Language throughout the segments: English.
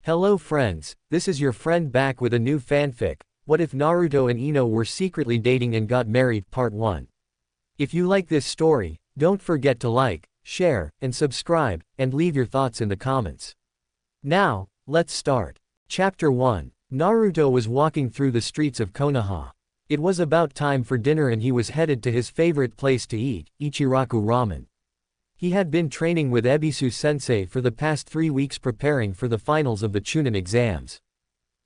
Hello friends, this is your friend back with a new fanfic, What If Naruto and Ino Were Secretly Dating and Got Married Part 1. If you like this story, don't forget to like, share, and subscribe, and leave your thoughts in the comments. Now, let's start. Chapter 1. Naruto was walking through the streets of Konoha. It was about time for dinner and he was headed to his favorite place to eat, Ichiraku Ramen. He had been training with Ebisu-sensei for the past 3 weeks preparing for the finals of the Chunin exams.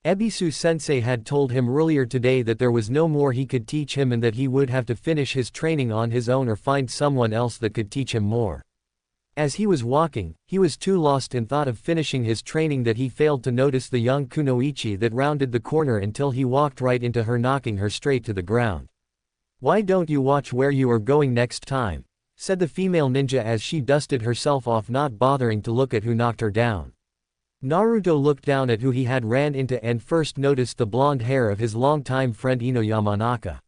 Ebisu-sensei had told him earlier today that there was no more he could teach him and that he would have to finish his training on his own or find someone else that could teach him more. As he was walking, he was too lost in thought of finishing his training that he failed to notice the young kunoichi that rounded the corner until he walked right into her, knocking her straight to the ground. "Why don't you watch where you are going next time?" said the female ninja as she dusted herself off, not bothering to look at who knocked her down. Naruto looked down at who he had ran into and first noticed the blonde hair of his longtime friend Ino Yamanaka.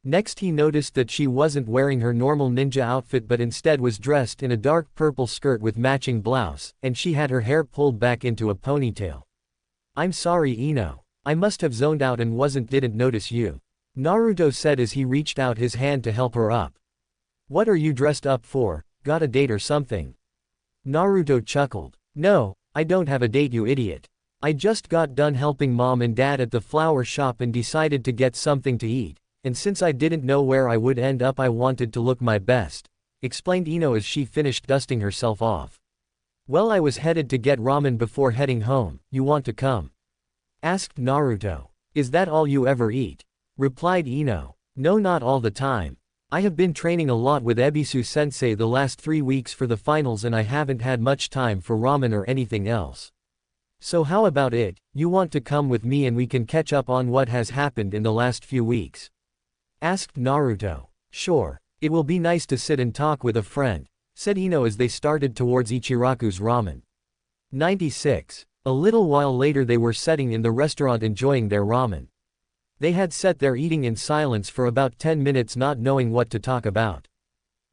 Next he noticed that she wasn't wearing her normal ninja outfit but instead was dressed in a dark purple skirt with matching blouse, and she had her hair pulled back into a ponytail. "I'm sorry Ino. I must have zoned out and didn't notice you," Naruto said as he reached out his hand to help her up. "What are you dressed up for, got a date or something?" Naruto chuckled. "No, I don't have a date you idiot. I just got done helping mom and dad at the flower shop and decided to get something to eat. And since I didn't know where I would end up I wanted to look my best," explained Ino as she finished dusting herself off. "Well, I was headed to get ramen before heading home. You want to come?" asked Naruto. "Is that all you ever eat?" replied Ino. "No, not all the time. I have been training a lot with Ebisu-sensei the last 3 weeks for the finals and I haven't had much time for ramen or anything else. So how about it, you want to come with me and we can catch up on what has happened in the last few weeks?" asked Naruto. "Sure. It will be nice to sit and talk with a friend," said Ino as they started towards Ichiraku's ramen. 96. A little while later they were sitting in the restaurant enjoying their ramen. They had sat there eating in silence for about 10 minutes not knowing what to talk about.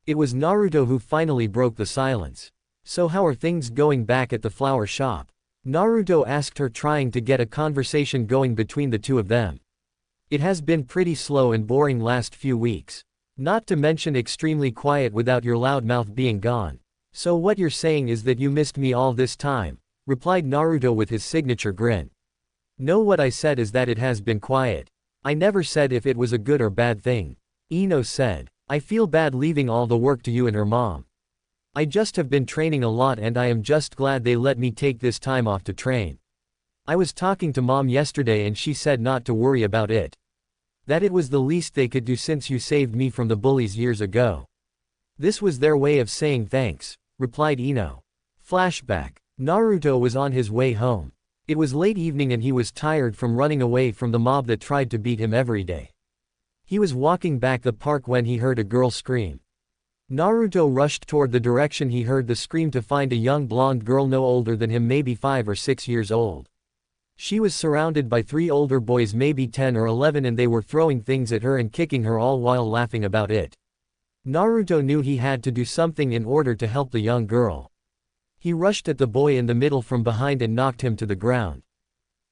It was Naruto who finally broke the silence. "So how are things going back at the flower shop?" Naruto asked her, trying to get a conversation going between the two of them. "It has been pretty slow and boring last few weeks. Not to mention extremely quiet without your loud mouth being gone. So what you're saying is that you missed me all this time," replied Naruto with his signature grin. "No, what I said is that it has been quiet. I never said if it was a good or bad thing," Ino said. "I feel bad leaving all the work to you and her mom. I just have been training a lot and I am just glad they let me take this time off to train. I was talking to mom yesterday and she said not to worry about it. That it was the least they could do since you saved me from the bullies years ago." "This was their way of saying thanks," replied Ino. Flashback. Naruto was on his way home. It was late evening and he was tired from running away from the mob that tried to beat him every day. He was walking back the park when he heard a girl scream. Naruto rushed toward the direction he heard the scream to find a young blonde girl no older than him, maybe 5 or 6 years old. She was surrounded by 3 older boys, maybe 10 or 11, and they were throwing things at her and kicking her, all while laughing about it. Naruto knew he had to do something in order to help the young girl. He rushed at the boy in the middle from behind and knocked him to the ground.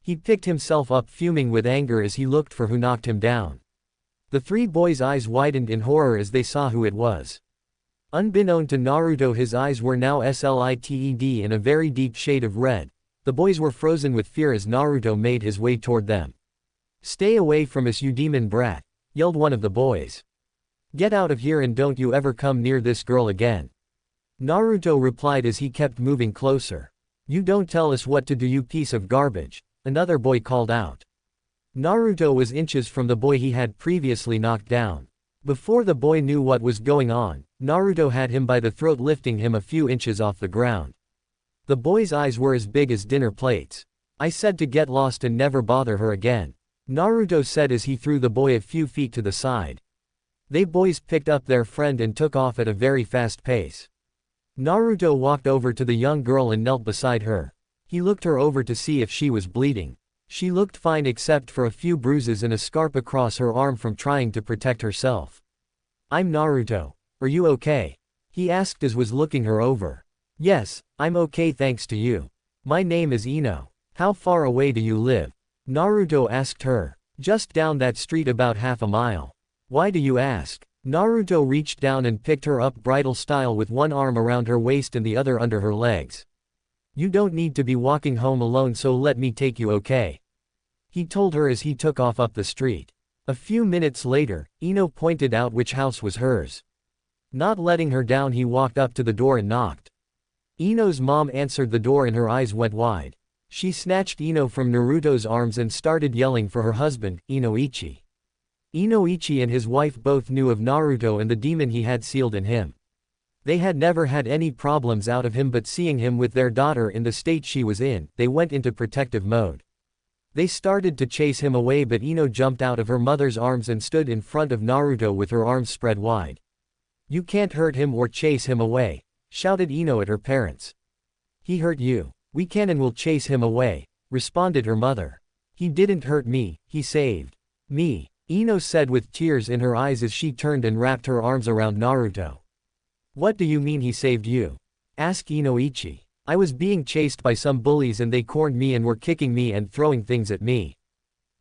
He picked himself up, fuming with anger as he looked for who knocked him down. The 3 boys' eyes widened in horror as they saw who it was. Unbeknown to Naruto, his eyes were now slited in a very deep shade of red. The boys were frozen with fear as Naruto made his way toward them. "Stay away from us, you demon brat," yelled one of the boys. "Get out of here and don't you ever come near this girl again," Naruto replied as he kept moving closer. "You don't tell us what to do, you piece of garbage," another boy called out. Naruto was inches from the boy he had previously knocked down. Before the boy knew what was going on, Naruto had him by the throat, lifting him a few inches off the ground. The boy's eyes were as big as dinner plates. "I said to get lost and never bother her again," Naruto said as he threw the boy a few feet to the side. They boys picked up their friend and took off at a very fast pace. Naruto walked over to the young girl and knelt beside her. He looked her over to see if she was bleeding. She looked fine except for a few bruises and a scarp across her arm from trying to protect herself. "I'm Naruto. Are you okay?" he asked as was looking her over. "Yes, I'm okay thanks to you. My name is Ino. How far away do you live? Naruto asked her. Just down that street about half a mile. Why do you ask? Naruto reached down and picked her up bridal style with one arm around her waist and the other under her legs. You don't need to be walking home alone, so let me take you, okay? He told her as he took off up the street. A few minutes later, Ino pointed out which house was hers. Not letting her down, he walked up to the door and knocked. Ino's mom answered the door and her eyes went wide. She snatched Ino from Naruto's arms and started yelling for her husband, Inoichi. Inoichi and his wife both knew of Naruto and the demon he had sealed in him. They had never had any problems out of him, but seeing him with their daughter in the state she was in, they went into protective mode. They started to chase him away, but Ino jumped out of her mother's arms and stood in front of Naruto with her arms spread wide. You can't hurt him or chase him away, shouted Ino at her parents. He hurt you. We can and will chase him away, responded her mother. He didn't hurt me, he saved me, Ino said with tears in her eyes as she turned and wrapped her arms around Naruto. What do you mean he saved you? Asked Inoichi. I was being chased by some bullies and they cornered me and were kicking me and throwing things at me.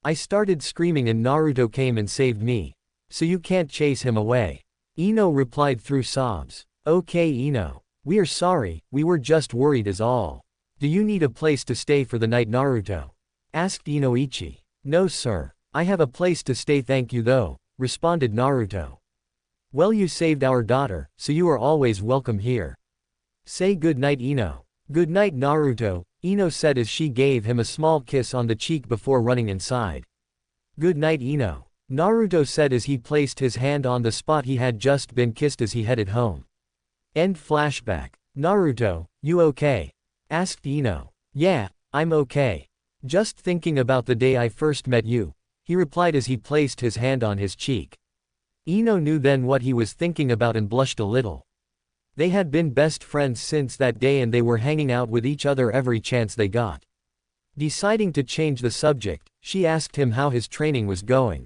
I started screaming and Naruto came and saved me. So you can't chase him away. Ino replied through sobs. Okay Ino. We are sorry, we were just worried is all. Do you need a place to stay for the night, Naruto? Asked Inoichi. No sir. I have a place to stay, thank you though, responded Naruto. Well, you saved our daughter, so you are always welcome here. Say good night Ino. Good night Naruto, Ino said as she gave him a small kiss on the cheek before running inside. Good night Ino, Naruto said as he placed his hand on the spot he had just been kissed as he headed home. End flashback. Naruto, you okay? Asked Ino. Yeah, I'm okay. Just thinking about the day I first met you, he replied as he placed his hand on his cheek. Ino knew then what he was thinking about and blushed a little. They had been best friends since that day and they were hanging out with each other every chance they got. Deciding to change the subject, she asked him how his training was going.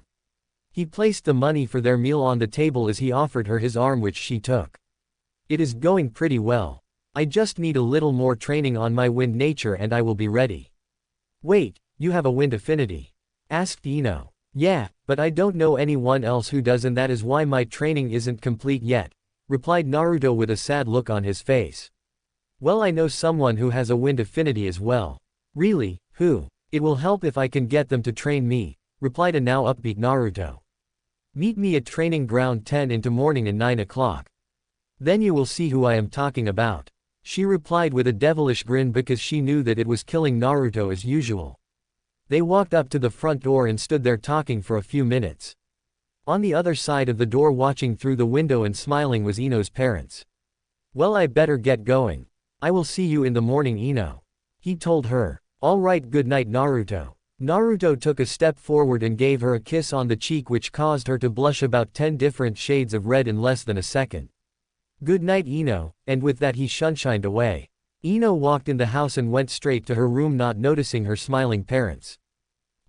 He placed the money for their meal on the table as he offered her his arm, which she took. It is going pretty well. I just need a little more training on my wind nature and I will be ready. Wait, you have a wind affinity? Asked Ino. Yeah, but I don't know anyone else who does and that is why my training isn't complete yet, replied Naruto with a sad look on his face. Well, I know someone who has a wind affinity as well. Really, who? It will help if I can get them to train me, replied a now upbeat Naruto. Meet me at training ground 10 into morning at 9 o'clock. Then you will see who I am talking about. She replied with a devilish grin because she knew that it was killing Naruto as usual. They walked up to the front door and stood there talking for a few minutes. On the other side of the door watching through the window and smiling was Ino's parents. Well, I better get going. I will see you in the morning Ino. He told her. Alright, good night Naruto. Naruto took a step forward and gave her a kiss on the cheek which caused her to blush about 10 different shades of red in less than a second. Good night Ino, and with that he shunshined away. Ino walked in the house and went straight to her room, not noticing her smiling parents.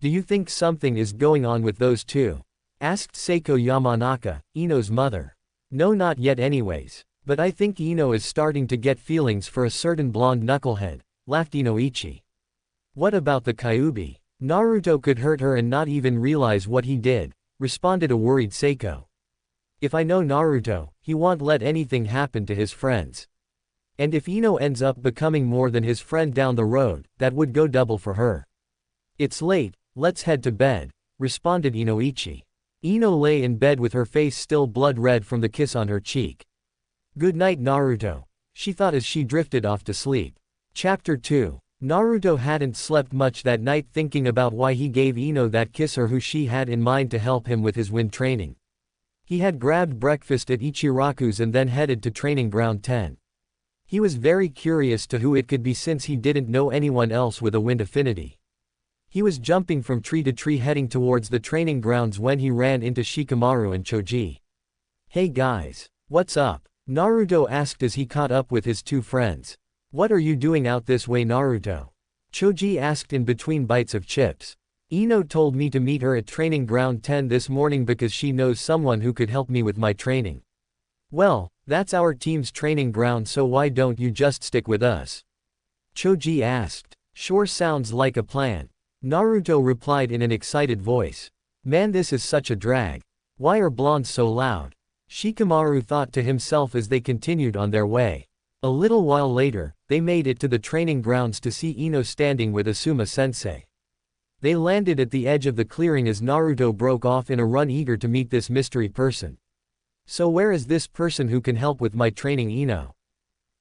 Do you think something is going on with those two? Asked Seiko Yamanaka, Ino's mother. No, not yet anyways. But I think Ino is starting to get feelings for a certain blonde knucklehead, laughed Inoichi. What about the Kyuubi? Naruto could hurt her and not even realize what he did, responded a worried Seiko. If I know Naruto, he won't let anything happen to his friends. And if Ino ends up becoming more than his friend down the road, that would go double for her. It's late, let's head to bed, responded Inoichi. Ino lay in bed with her face still blood red from the kiss on her cheek. Good night Naruto, she thought as she drifted off to sleep. Chapter 2. Naruto hadn't slept much that night, thinking about why he gave Ino that kiss or who she had in mind to help him with his wind training. He had grabbed breakfast at Ichiraku's and then headed to training ground 10. He was very curious to who it could be since he didn't know anyone else with a wind affinity. He was jumping from tree to tree heading towards the training grounds when he ran into Shikamaru and Choji. Hey guys, what's up? Naruto asked as he caught up with his two friends. What are you doing out this way Naruto? Choji asked in between bites of chips. Ino told me to meet her at training ground 10 this morning because she knows someone who could help me with my training. Well, that's our team's training ground, so why don't you just stick with us? Choji asked. Sure sounds like a plan. Naruto replied in an excited voice. Man, this is such a drag. Why are blondes so loud? Shikamaru thought to himself as they continued on their way. A little while later, they made it to the training grounds to see Ino standing with Asuma-sensei. They landed at the edge of the clearing as Naruto broke off in a run, eager to meet this mystery person. So where is this person who can help with my training, Ino?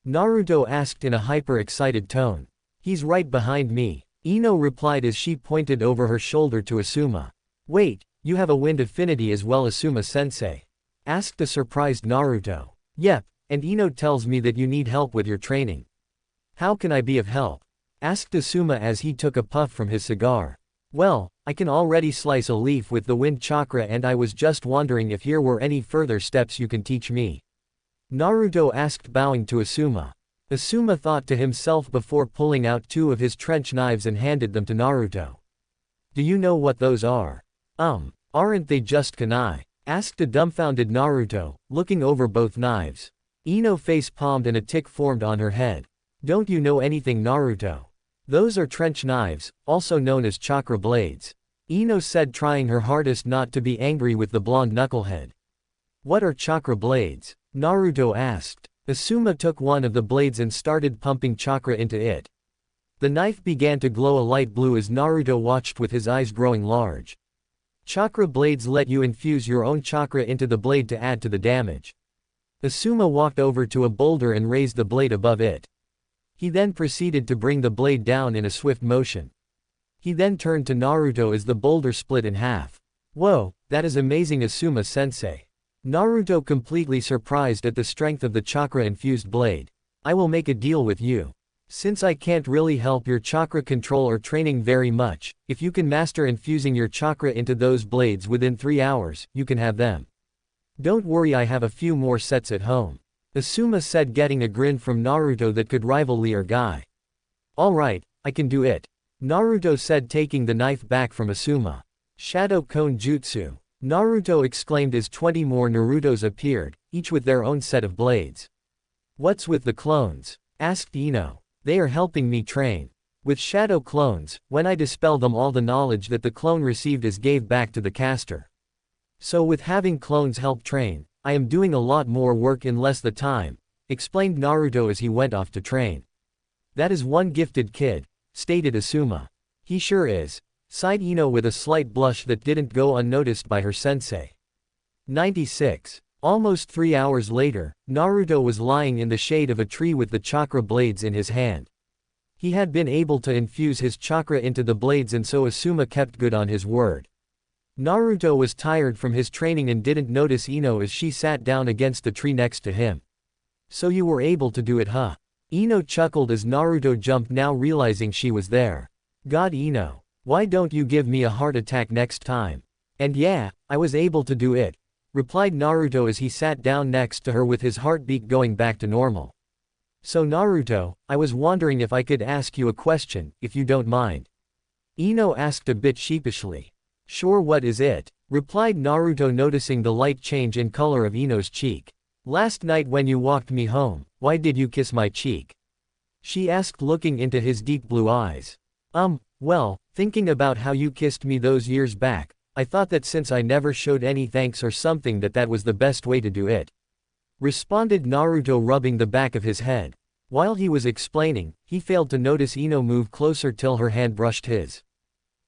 Naruto asked in a hyper-excited tone. He's right behind me, Ino replied as she pointed over her shoulder to Asuma. Wait, you have a wind affinity as well, Asuma-sensei? Asked the surprised Naruto. Yep, and Ino tells me that you need help with your training. How can I be of help? Asked Asuma as he took a puff from his cigar. Well, I can already slice a leaf with the wind chakra, and I was just wondering if here were any further steps you can teach me. Naruto asked, bowing to Asuma. Asuma thought to himself before pulling out 2 of his trench knives and handed them to Naruto. Do you know what those are? Aren't they just kunai? Asked a dumbfounded Naruto, looking over both knives. Ino face-palmed and a tick formed on her head. Don't you know anything, Naruto? Those are trench knives, also known as chakra blades. Ino said, trying her hardest not to be angry with the blonde knucklehead. What are chakra blades? Naruto asked. Asuma took one of the blades and started pumping chakra into it. The knife began to glow a light blue as Naruto watched with his eyes growing large. Chakra blades let you infuse your own chakra into the blade to add to the damage. Asuma walked over to a boulder and raised the blade above it. He then proceeded to bring the blade down in a swift motion. He then turned to Naruto as the boulder split in half. Whoa, that is amazing, Asuma-sensei. Naruto, completely surprised at the strength of the chakra-infused blade. I will make a deal with you. Since I can't really help your chakra control or training very much, if you can master infusing your chakra into those blades within 3 hours, you can have them. Don't worry, I have a few more sets at home. Asuma said, getting a grin from Naruto that could rival Lee or Guy. Alright, I can do it. Naruto said, taking the knife back from Asuma. Shadow Cone Jutsu. Naruto exclaimed as 20 more Narutos appeared, each with their own set of blades. What's with the clones? Asked Ino. They are helping me train. With shadow clones, when I dispel them, all the knowledge that the clone received is gave back to the caster. So with having clones help train, I am doing a lot more work in less the time, explained Naruto as he went off to train. That is one gifted kid, stated Asuma. He sure is, sighed Ino with a slight blush that didn't go unnoticed by her sensei. 96. Almost 3 hours later, Naruto was lying in the shade of a tree with the chakra blades in his hand. He had been able to infuse his chakra into the blades, and so Asuma kept good on his word. Naruto was tired from his training and didn't notice Ino as she sat down against the tree next to him. So you were able to do it, huh? Ino chuckled as Naruto jumped, now realizing she was there. God, Ino. Why don't you give me a heart attack next time? And yeah, I was able to do it, replied Naruto as he sat down next to her with his heartbeat going back to normal. So Naruto, I was wondering if I could ask you a question, if you don't mind. Ino asked a bit sheepishly. Sure, what is it? Replied Naruto, noticing the light change in color of Ino's cheek. Last night when you walked me home, why did you kiss my cheek? She asked, looking into his deep blue eyes. Well, thinking about how you kissed me those years back, I thought that since I never showed any thanks or something, that was the best way to do it. Responded Naruto, rubbing the back of his head. While he was explaining, he failed to notice Ino move closer till her hand brushed his.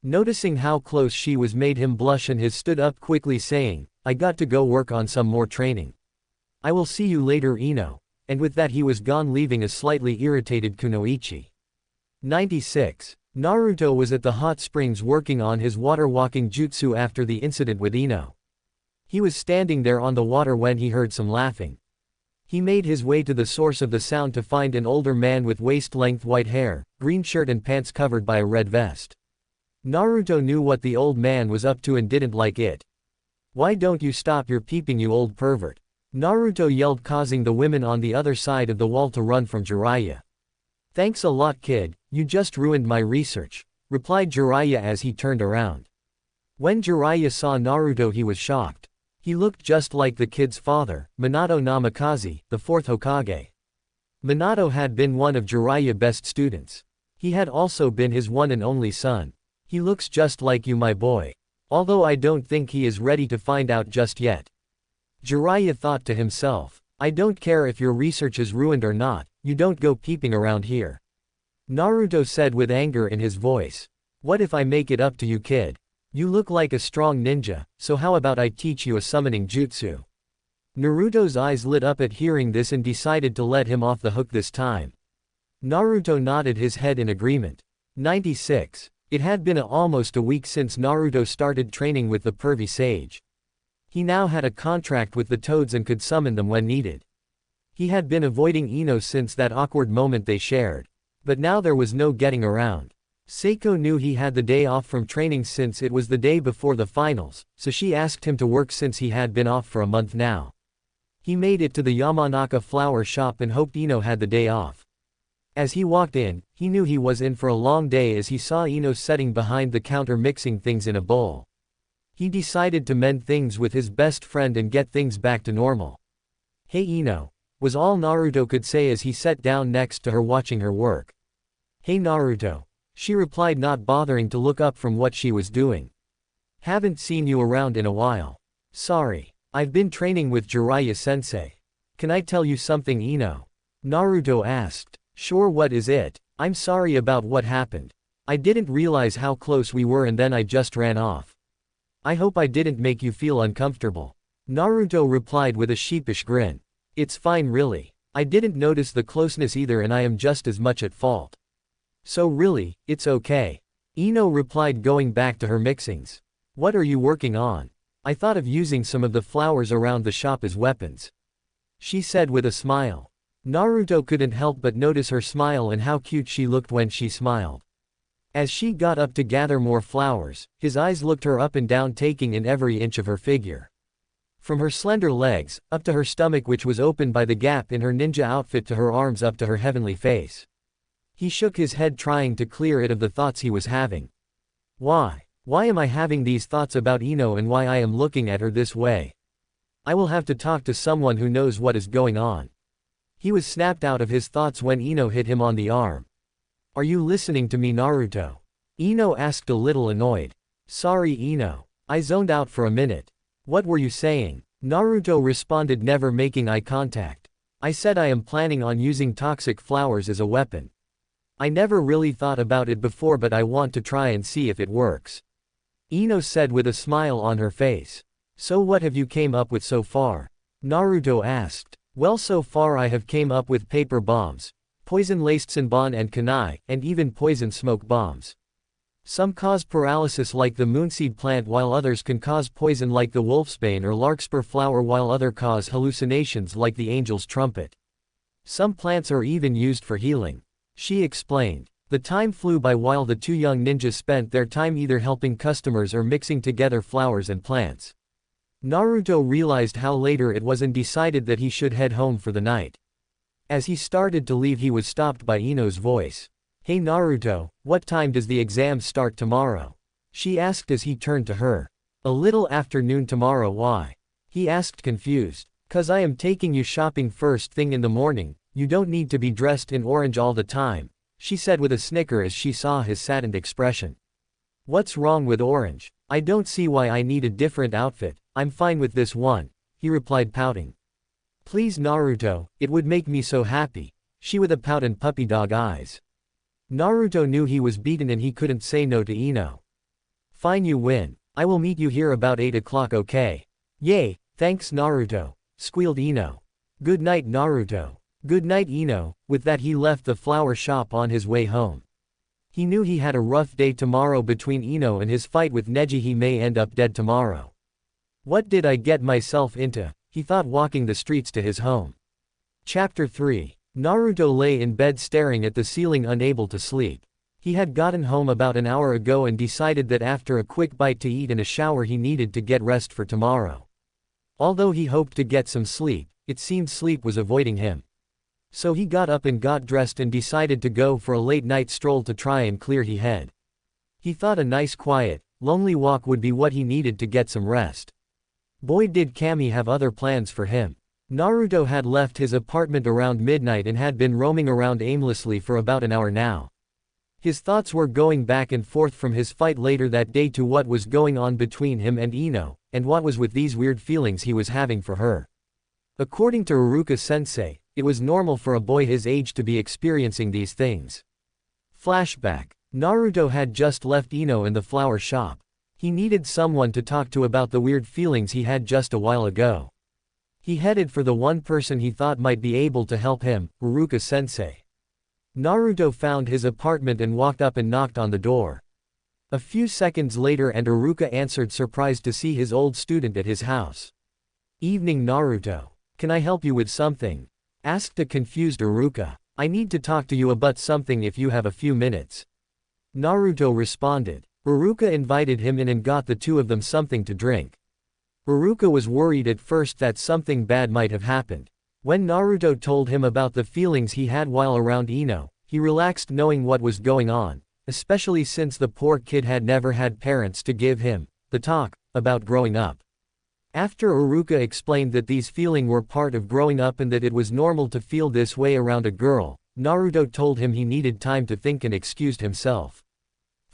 Noticing how close she was made him blush, and his stood up quickly, saying, I got to go work on some more training. I will see you later, Ino. And with that he was gone, leaving a slightly irritated Kunoichi. 96. Naruto was at the hot springs working on his water walking jutsu after the incident with Ino. He was standing there on the water when he heard some laughing. He made his way to the source of the sound to find an older man with waist-length white hair, green shirt and pants covered by a red vest. Naruto knew what the old man was up to and didn't like it. Why don't you stop your peeping, you old pervert? Naruto yelled, causing the women on the other side of the wall to run from Jiraiya. Thanks a lot, kid, you just ruined my research, replied Jiraiya as he turned around. When Jiraiya saw Naruto, he was shocked. He looked just like the kid's father, Minato Namikaze, the fourth Hokage. Minato had been one of Jiraiya's best students. He had also been his one and only son. He looks just like you, my boy. Although I don't think he is ready to find out just yet. Jiraiya thought to himself. I don't care if your research is ruined or not, you don't go peeping around here. Naruto said with anger in his voice. What if I make it up to you, kid? You look like a strong ninja, so how about I teach you a summoning jutsu? Naruto's eyes lit up at hearing this and decided to let him off the hook this time. Naruto nodded his head in agreement. 96. It had been almost a week since Naruto started training with the pervy sage. He now had a contract with the toads and could summon them when needed. He had been avoiding Ino since that awkward moment they shared. But now there was no getting around. Seiko knew he had the day off from training since it was the day before the finals, so she asked him to work since he had been off for a month now. He made it to the Yamanaka flower shop and hoped Ino had the day off. As he walked in, he knew he was in for a long day as he saw Ino sitting behind the counter mixing things in a bowl. He decided to mend things with his best friend and get things back to normal. Hey Ino, was all Naruto could say as he sat down next to her watching her work. Hey Naruto, she replied, not bothering to look up from what she was doing. Haven't seen you around in a while. Sorry, I've been training with Jiraiya-sensei. Can I tell you something, Ino? Naruto asked. Sure, what is it? I'm sorry about what happened. I didn't realize how close we were and then I just ran off. I hope I didn't make you feel uncomfortable. Naruto replied with a sheepish grin. It's fine really. I didn't notice the closeness either and I am just as much at fault. So really, it's okay. Ino replied, going back to her mixings. What are you working on? I thought of using some of the flowers around the shop as weapons. She said with a smile. Naruto couldn't help but notice her smile and how cute she looked when she smiled. As she got up to gather more flowers, his eyes looked her up and down, taking in every inch of her figure. From her slender legs, up to her stomach which was opened by the gap in her ninja outfit, to her arms up to her heavenly face. He shook his head, trying to clear it of the thoughts he was having. Why am I having these thoughts about Ino and why I am looking at her this way? I will have to talk to someone who knows what is going on. He was snapped out of his thoughts when Ino hit him on the arm. Are you listening to me, Naruto? Ino asked, a little annoyed. Sorry Ino. I zoned out for a minute. What were you saying? Naruto responded, never making eye contact. I said I am planning on using toxic flowers as a weapon. I never really thought about it before, but I want to try and see if it works. Ino said with a smile on her face. So what have you came up with so far? Naruto asked. Well, so far I have came up with paper bombs, poison-laced Senbon and kunai, and even poison smoke bombs. Some cause paralysis like the moonseed plant, while others can cause poison like the wolfsbane or larkspur flower, while others cause hallucinations like the angel's trumpet. Some plants are even used for healing. She explained. The time flew by while the two young ninjas spent their time either helping customers or mixing together flowers and plants. Naruto realized how later it was and decided that he should head home for the night. As he started to leave, he was stopped by Ino's voice. Hey Naruto, what time does the exam start tomorrow? She asked as he turned to her. A little after noon tomorrow. Why? He asked, confused. 'Cause I am taking you shopping first thing in the morning. You don't need to be dressed in orange all the time, she said with a snicker as she saw his saddened expression. What's wrong with orange? I don't see why I need a different outfit. I'm fine with this one, he replied, pouting. Please Naruto, it would make me so happy, she with a pout and puppy dog eyes. Naruto knew he was beaten and he couldn't say no to Ino. Fine, you win. I will meet you here about 8 o'clock, okay? Yay, thanks Naruto, squealed Ino. Good night Naruto. Good night Ino. With that he left the flower shop on his way home. He knew he had a rough day tomorrow between Ino and his fight with Neji. He may end up dead tomorrow. What did I get myself into? He thought, walking the streets to his home. Chapter 3. Naruto lay in bed staring at the ceiling, unable to sleep. He had gotten home about an hour ago and decided that after a quick bite to eat and a shower he needed to get rest for tomorrow. Although he hoped to get some sleep, it seemed sleep was avoiding him. So he got up and got dressed and decided to go for a late night stroll to try and clear his head. He thought a nice quiet, lonely walk would be what he needed to get some rest. Boy did Kami have other plans for him. Naruto had left his apartment around midnight and had been roaming around aimlessly for about an hour now. His thoughts were going back and forth from his fight later that day to what was going on between him and Ino, and what was with these weird feelings he was having for her. According to Iruka-sensei, it was normal for a boy his age to be experiencing these things. Flashback. Naruto had just left Ino in the flower shop. He needed someone to talk to about the weird feelings he had just a while ago. He headed for the one person he thought might be able to help him, Iruka-sensei. Naruto found his apartment and walked up and knocked on the door. A few seconds later and Iruka answered, surprised to see his old student at his house. "Evening, Naruto. Can I help you with something?" asked a confused Iruka. "I need to talk to you about something if you have a few minutes." Naruto responded. Iruka invited him in and got the two of them something to drink. Iruka was worried at first that something bad might have happened. When Naruto told him about the feelings he had while around Ino, he relaxed knowing what was going on, especially since the poor kid had never had parents to give him the talk about growing up. After Iruka explained that these feelings were part of growing up and that it was normal to feel this way around a girl, Naruto told him he needed time to think and excused himself.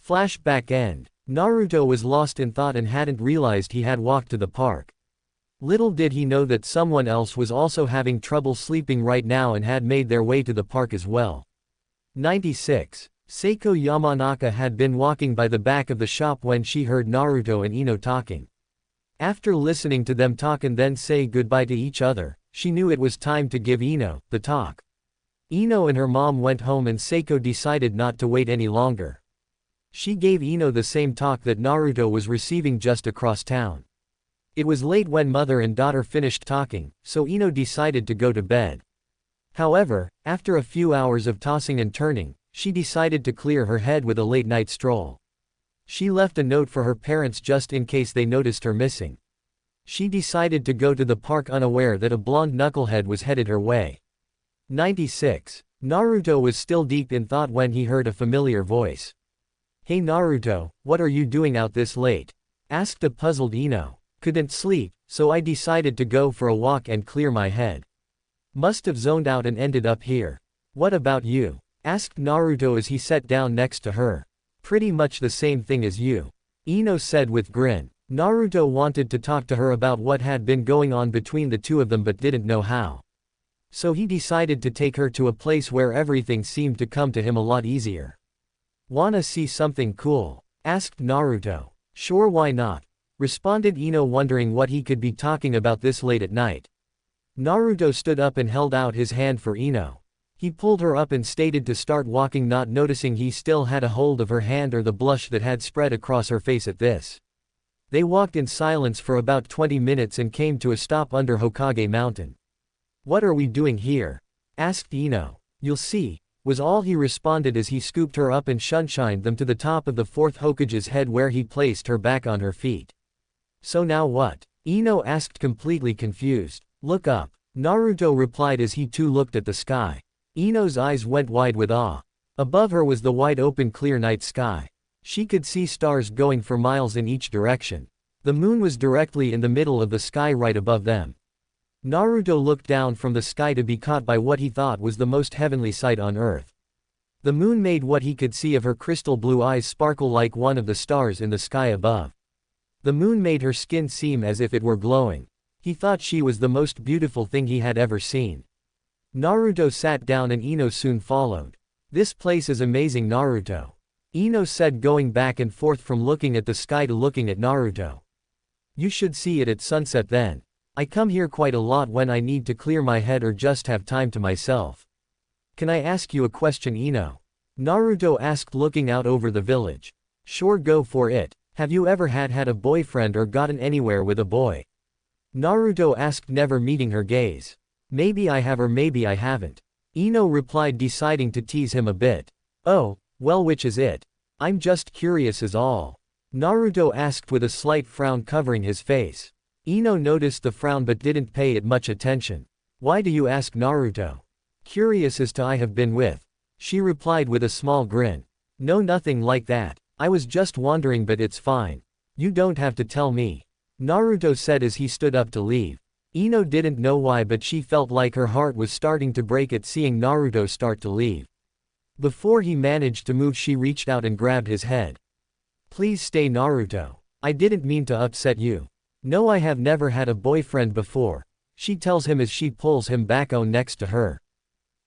Flashback end. Naruto was lost in thought and hadn't realized he had walked to the park. Little did he know that someone else was also having trouble sleeping right now and had made their way to the park as well. 96. Seiko Yamanaka had been walking by the back of the shop when she heard Naruto and Ino talking. After listening to them talk and then say goodbye to each other, she knew it was time to give Ino the talk. Ino and her mom went home and Seiko decided not to wait any longer. She gave Ino the same talk that Naruto was receiving just across town. It was late when mother and daughter finished talking, so Ino decided to go to bed. However, after a few hours of tossing and turning, she decided to clear her head with a late-night stroll. She left a note for her parents just in case they noticed her missing. She decided to go to the park unaware that a blonde knucklehead was headed her way. 96. Naruto was still deep in thought when he heard a familiar voice. "Hey Naruto, what are you doing out this late?" asked a puzzled Ino. "Couldn't sleep, so I decided to go for a walk and clear my head. Must have zoned out and ended up here. What about you?" asked Naruto as he sat down next to her. "Pretty much the same thing as you," Ino said with grin. Naruto wanted to talk to her about what had been going on between the two of them but didn't know how. So he decided to take her to a place where everything seemed to come to him a lot easier. "Wanna see something cool?" asked Naruto. "Sure, why not?" responded Ino, wondering what he could be talking about this late at night. Naruto stood up and held out his hand for Ino. He pulled her up and stated to start walking, not noticing he still had a hold of her hand or the blush that had spread across her face at this. They walked in silence for about 20 minutes and came to a stop under Hokage Mountain. "What are we doing here?" asked Ino. "You'll see," was all he responded as he scooped her up and shunshined them to the top of the fourth Hokage's head where he placed her back on her feet. "So now what?" Ino asked, completely confused. "Look up," Naruto replied as he too looked at the sky. Ino's eyes went wide with awe. Above her was the wide open clear night sky. She could see stars going for miles in each direction. The moon was directly in the middle of the sky right above them. Naruto looked down from the sky to be caught by what he thought was the most heavenly sight on earth. The moon made what he could see of her crystal blue eyes sparkle like one of the stars in the sky above. The moon made her skin seem as if it were glowing. He thought she was the most beautiful thing he had ever seen. Naruto sat down and Ino soon followed. "This place is amazing, Naruto," Ino said, going back and forth from looking at the sky to looking at Naruto. "You should see it at sunset then. I come here quite a lot when I need to clear my head or just have time to myself." "Can I ask you a question, Ino?" Naruto asked, looking out over the village. "Sure, go for it. Have you ever had a boyfriend or gotten anywhere with a boy?" Naruto asked, never meeting her gaze. "Maybe I have or maybe I haven't," Ino replied, deciding to tease him a bit. "Oh, well, which is it? I'm just curious is all," Naruto asked with a slight frown covering his face. Ino noticed the frown but didn't pay it much attention. "Why do you ask, Naruto?" "Curious as to I have been with," she replied with a small grin. "No, nothing like that. I was just wondering, but it's fine. You don't have to tell me," Naruto said as he stood up to leave. Ino didn't know why, but she felt like her heart was starting to break at seeing Naruto start to leave. Before he managed to move, she reached out and grabbed his head. Please stay, Naruto. I didn't mean to upset you. No, I have never had a boyfriend before, she tells him as she pulls him back on next to her.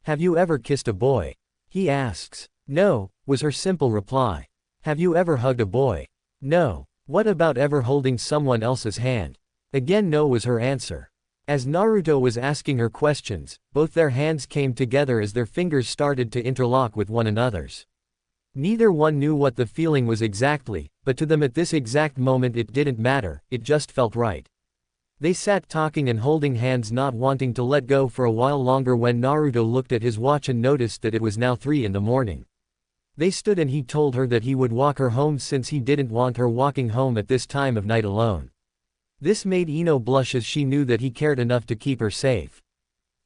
Have you ever kissed a boy? He asks. No, was her simple reply. Have you ever hugged a boy? No. What about ever holding someone else's hand? Again, no was her answer. As Naruto was asking her questions, both their hands came together as their fingers started to interlock with one another's. Neither one knew what the feeling was exactly, but to them at this exact moment it didn't matter, it just felt right. They sat talking and holding hands, not wanting to let go for a while longer, when Naruto looked at his watch and noticed that it was now 3 in the morning. They stood and he told her that he would walk her home since he didn't want her walking home at this time of night alone. This made Ino blush as she knew that he cared enough to keep her safe.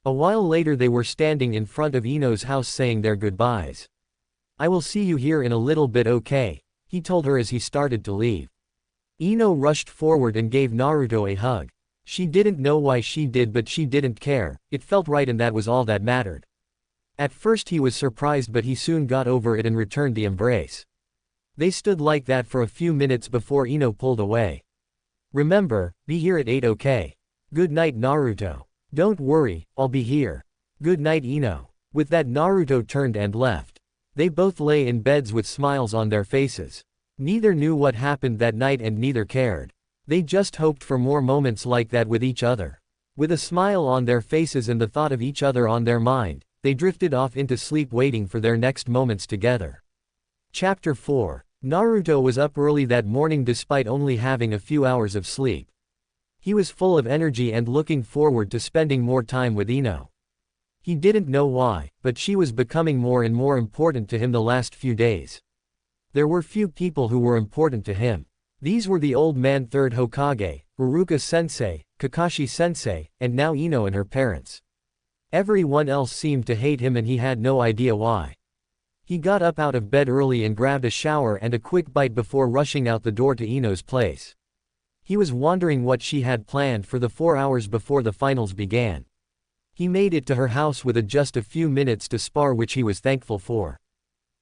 A while later they were standing in front of Ino's house saying their goodbyes. I will see you here in a little bit, okay? He told her as he started to leave. Ino rushed forward and gave Naruto a hug. She didn't know why she did, but she didn't care, it felt right and that was all that mattered. At first he was surprised, but he soon got over it and returned the embrace. They stood like that for a few minutes before Ino pulled away. Remember, be here at 8, okay? Good night, Naruto. Don't worry, I'll be here. Good night, Ino. With that, Naruto turned and left. They both lay in beds with smiles on their faces. Neither knew what happened that night and neither cared. They just hoped for more moments like that with each other. With a smile on their faces and the thought of each other on their mind, they drifted off into sleep, waiting for their next moments together. Chapter 4. Naruto was up early that morning despite only having a few hours of sleep. He was full of energy and looking forward to spending more time with Ino. He didn't know why, but she was becoming more and more important to him the last few days. There were few people who were important to him. These were the old man, third Hokage, Iruka-sensei, Kakashi-sensei, and now Ino and her parents. Everyone else seemed to hate him and he had no idea why. He got up out of bed early and grabbed a shower and a quick bite before rushing out the door to Ino's place. He was wondering what she had planned for the 4 hours before the finals began. He made it to her house with just a few minutes to spar, which he was thankful for.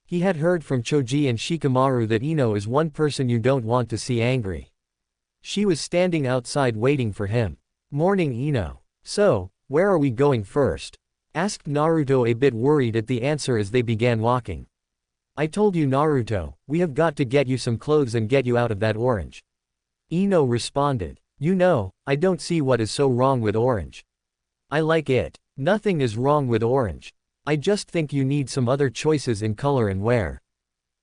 He had heard from Choji and Shikamaru that Ino is one person you don't want to see angry. She was standing outside waiting for him. Morning, Ino. So, where are we going first? Asked Naruto, a bit worried at the answer as they began walking. I told you, Naruto, we have got to get you some clothes and get you out of that orange. Ino responded. You know, I don't see what is so wrong with orange. I like it. Nothing is wrong with orange. I just think you need some other choices in color and wear.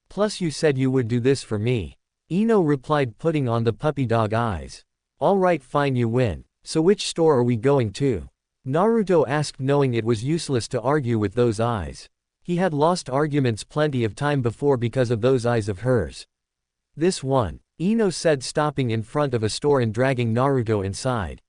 Plus you said you would do this for me. Ino replied, putting on the puppy dog eyes. Alright, fine, you win. So which store are we going to? Naruto asked, knowing it was useless to argue with those eyes. He had lost arguments plenty of time before because of those eyes of hers. This one, Ino said, stopping in front of a store and dragging Naruto inside.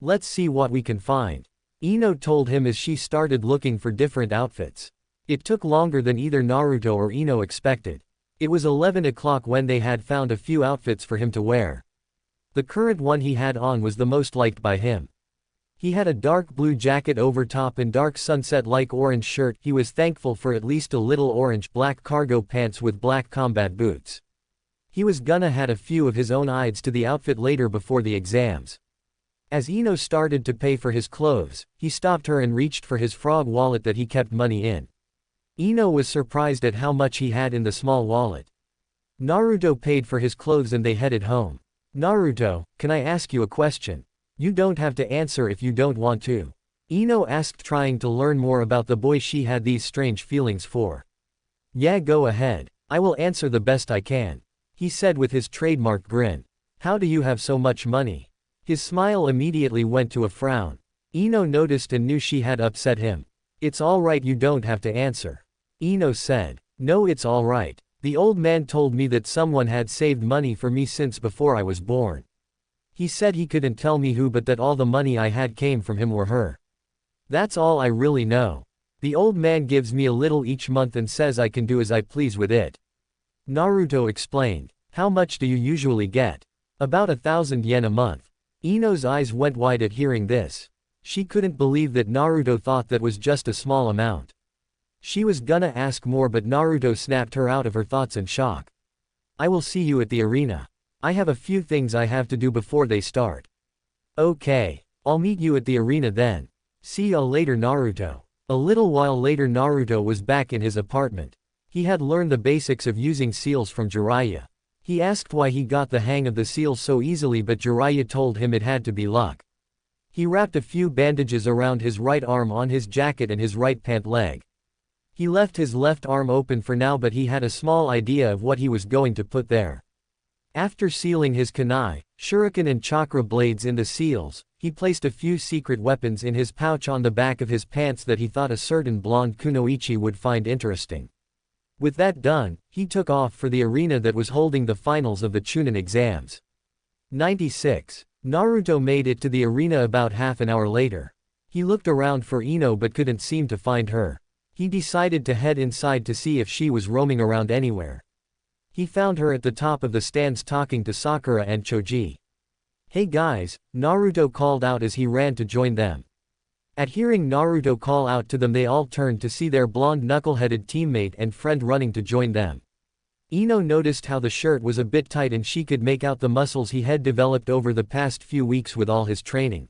Let's see what we can find. Ino told him as she started looking for different outfits. It took longer than either Naruto or Ino expected. It was 11 o'clock when they had found a few outfits for him to wear. The current one he had on was the most liked by him. He had a dark blue jacket over top and dark sunset-like orange shirt. He was thankful for at least a little orange-black cargo pants with black combat boots. He was gonna add a few of his own eyes to the outfit later before the exams. As Ino started to pay for his clothes, he stopped her and reached for his frog wallet that he kept money in. Ino was surprised at how much he had in the small wallet. Naruto paid for his clothes and they headed home. Naruto, can I ask you a question? You don't have to answer if you don't want to. Ino asked, trying to learn more about the boy she had these strange feelings for. Yeah, go ahead. I will answer the best I can. He said with his trademark grin. How do you have so much money? His smile immediately went to a frown. Ino noticed and knew she had upset him. It's alright, you don't have to answer. Ino said. No, it's alright. The old man told me that someone had saved money for me since before I was born. He said he couldn't tell me who, but that all the money I had came from him or her. That's all I really know. The old man gives me a little each month and says I can do as I please with it. Naruto explained. How much do you usually get? About 1,000 yen a month. Ino's eyes went wide at hearing this. She couldn't believe that Naruto thought that was just a small amount. She was gonna ask more but Naruto snapped her out of her thoughts in shock. I will see you at the arena. I have a few things I have to do before they start. Okay. I'll meet you at the arena then. See ya later Naruto. A little while later Naruto was back in his apartment. He had learned the basics of using seals from Jiraiya. He asked why he got the hang of the seals so easily but Jiraiya told him it had to be luck. He wrapped a few bandages around his right arm on his jacket and his right pant leg. He left his left arm open for now but he had a small idea of what he was going to put there. After sealing his kunai, shuriken and chakra blades in the seals, he placed a few secret weapons in his pouch on the back of his pants that he thought a certain blonde kunoichi would find interesting. With that done, he took off for the arena that was holding the finals of the Chunin exams. 96. Naruto made it to the arena about half an hour later. He looked around for Ino but couldn't seem to find her. He decided to head inside to see if she was roaming around anywhere. He found her at the top of the stands talking to Sakura and Choji. Hey guys, Naruto called out as he ran to join them. At hearing Naruto call out to them they all turned to see their blonde knuckle-headed teammate and friend running to join them. Ino noticed how the shirt was a bit tight and she could make out the muscles he had developed over the past few weeks with all his training.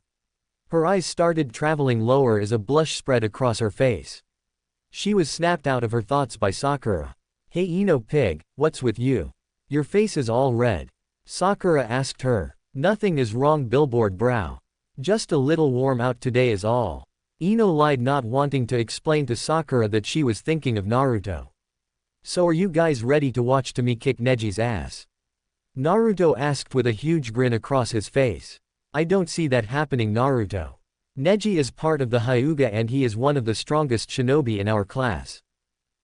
Her eyes started traveling lower as a blush spread across her face. She was snapped out of her thoughts by Sakura. Hey Ino pig, what's with you? Your face is all red. Sakura asked her. Nothing is wrong billboard brow. Just a little warm out today is all. Ino lied not wanting to explain to Sakura that she was thinking of Naruto. So are you guys ready to watch me kick Neji's ass? Naruto asked with a huge grin across his face. I don't see that happening Naruto. Neji is part of the Hyuga and he is one of the strongest shinobi in our class.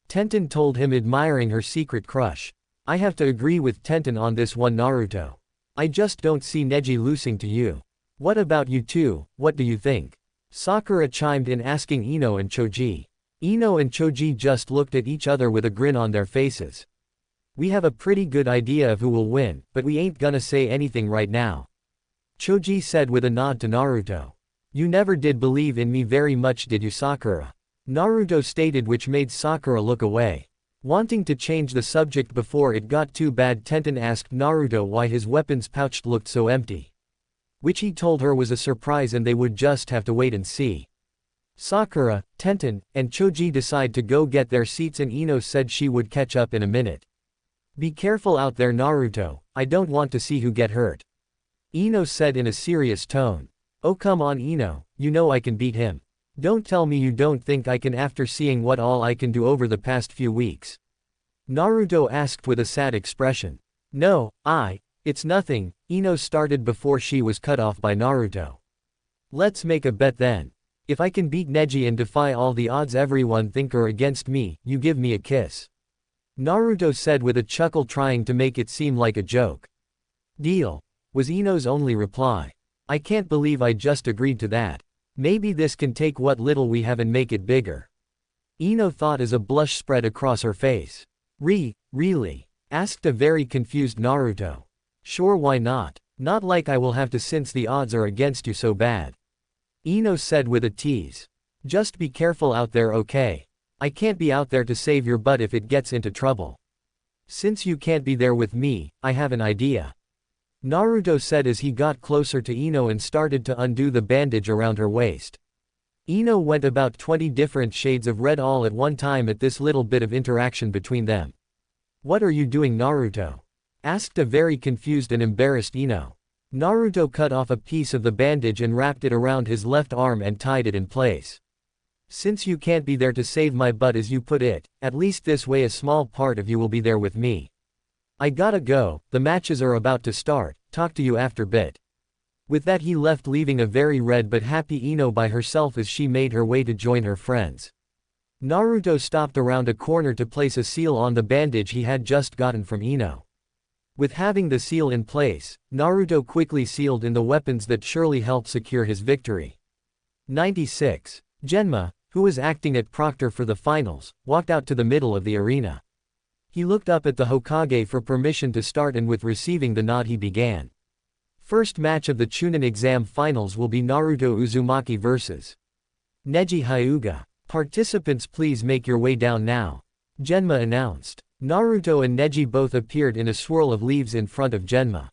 Tenten told him admiring her secret crush. I have to agree with Tenten on this one Naruto. I just don't see Neji losing to you. What about you two, what do you think? Sakura chimed in asking Ino and Choji. Ino and Choji just looked at each other with a grin on their faces. We have a pretty good idea of who will win, but we ain't gonna say anything right now. Choji said with a nod to Naruto. You never did believe in me very much did you Sakura? Naruto stated which made Sakura look away. Wanting to change the subject before it got too bad Tenten asked Naruto why his weapons pouch looked so empty. Which he told her was a surprise and they would just have to wait and see. Sakura, Tenten, and Choji decide to go get their seats and Ino said she would catch up in a minute. Be careful out there Naruto, I don't want to see who get hurt. Ino said in a serious tone. Oh come on Ino, you know I can beat him. Don't tell me you don't think I can after seeing what all I can do over the past few weeks. Naruto asked with a sad expression. No, it's nothing, Ino started before she was cut off by Naruto. Let's make a bet then. If I can beat Neji and defy all the odds everyone think are against me, you give me a kiss. Naruto said with a chuckle trying to make it seem like a joke. Deal, was Ino's only reply. I can't believe I just agreed to that. Maybe this can take what little we have and make it bigger. Ino thought as a blush spread across her face. Really? Asked a very confused Naruto. Sure why not? Not like I will have to since the odds are against you so bad. Ino said with a tease. Just be careful out there okay? I can't be out there to save your butt if it gets into trouble. Since you can't be there with me, I have an idea. Naruto said as he got closer to Ino and started to undo the bandage around her waist. Ino went about 20 different shades of red all at one time at this little bit of interaction between them. What are you doing Naruto? Asked a very confused and embarrassed Ino. Naruto cut off a piece of the bandage and wrapped it around his left arm and tied it in place. Since you can't be there to save my butt as you put it, at least this way a small part of you will be there with me. I gotta go, the matches are about to start, talk to you after bit. With that he left leaving a very red but happy Ino by herself as she made her way to join her friends. Naruto stopped around a corner to place a seal on the bandage he had just gotten from Ino. With having the seal in place, Naruto quickly sealed in the weapons that surely helped secure his victory. 96. Genma, who was acting at Proctor for the finals, walked out to the middle of the arena. He looked up at the Hokage for permission to start and with receiving the nod he began. First match of the Chunin exam finals will be Naruto Uzumaki vs. Neji Hyuga. Participants, please make your way down now. Genma announced. Naruto and Neji both appeared in a swirl of leaves in front of Genma.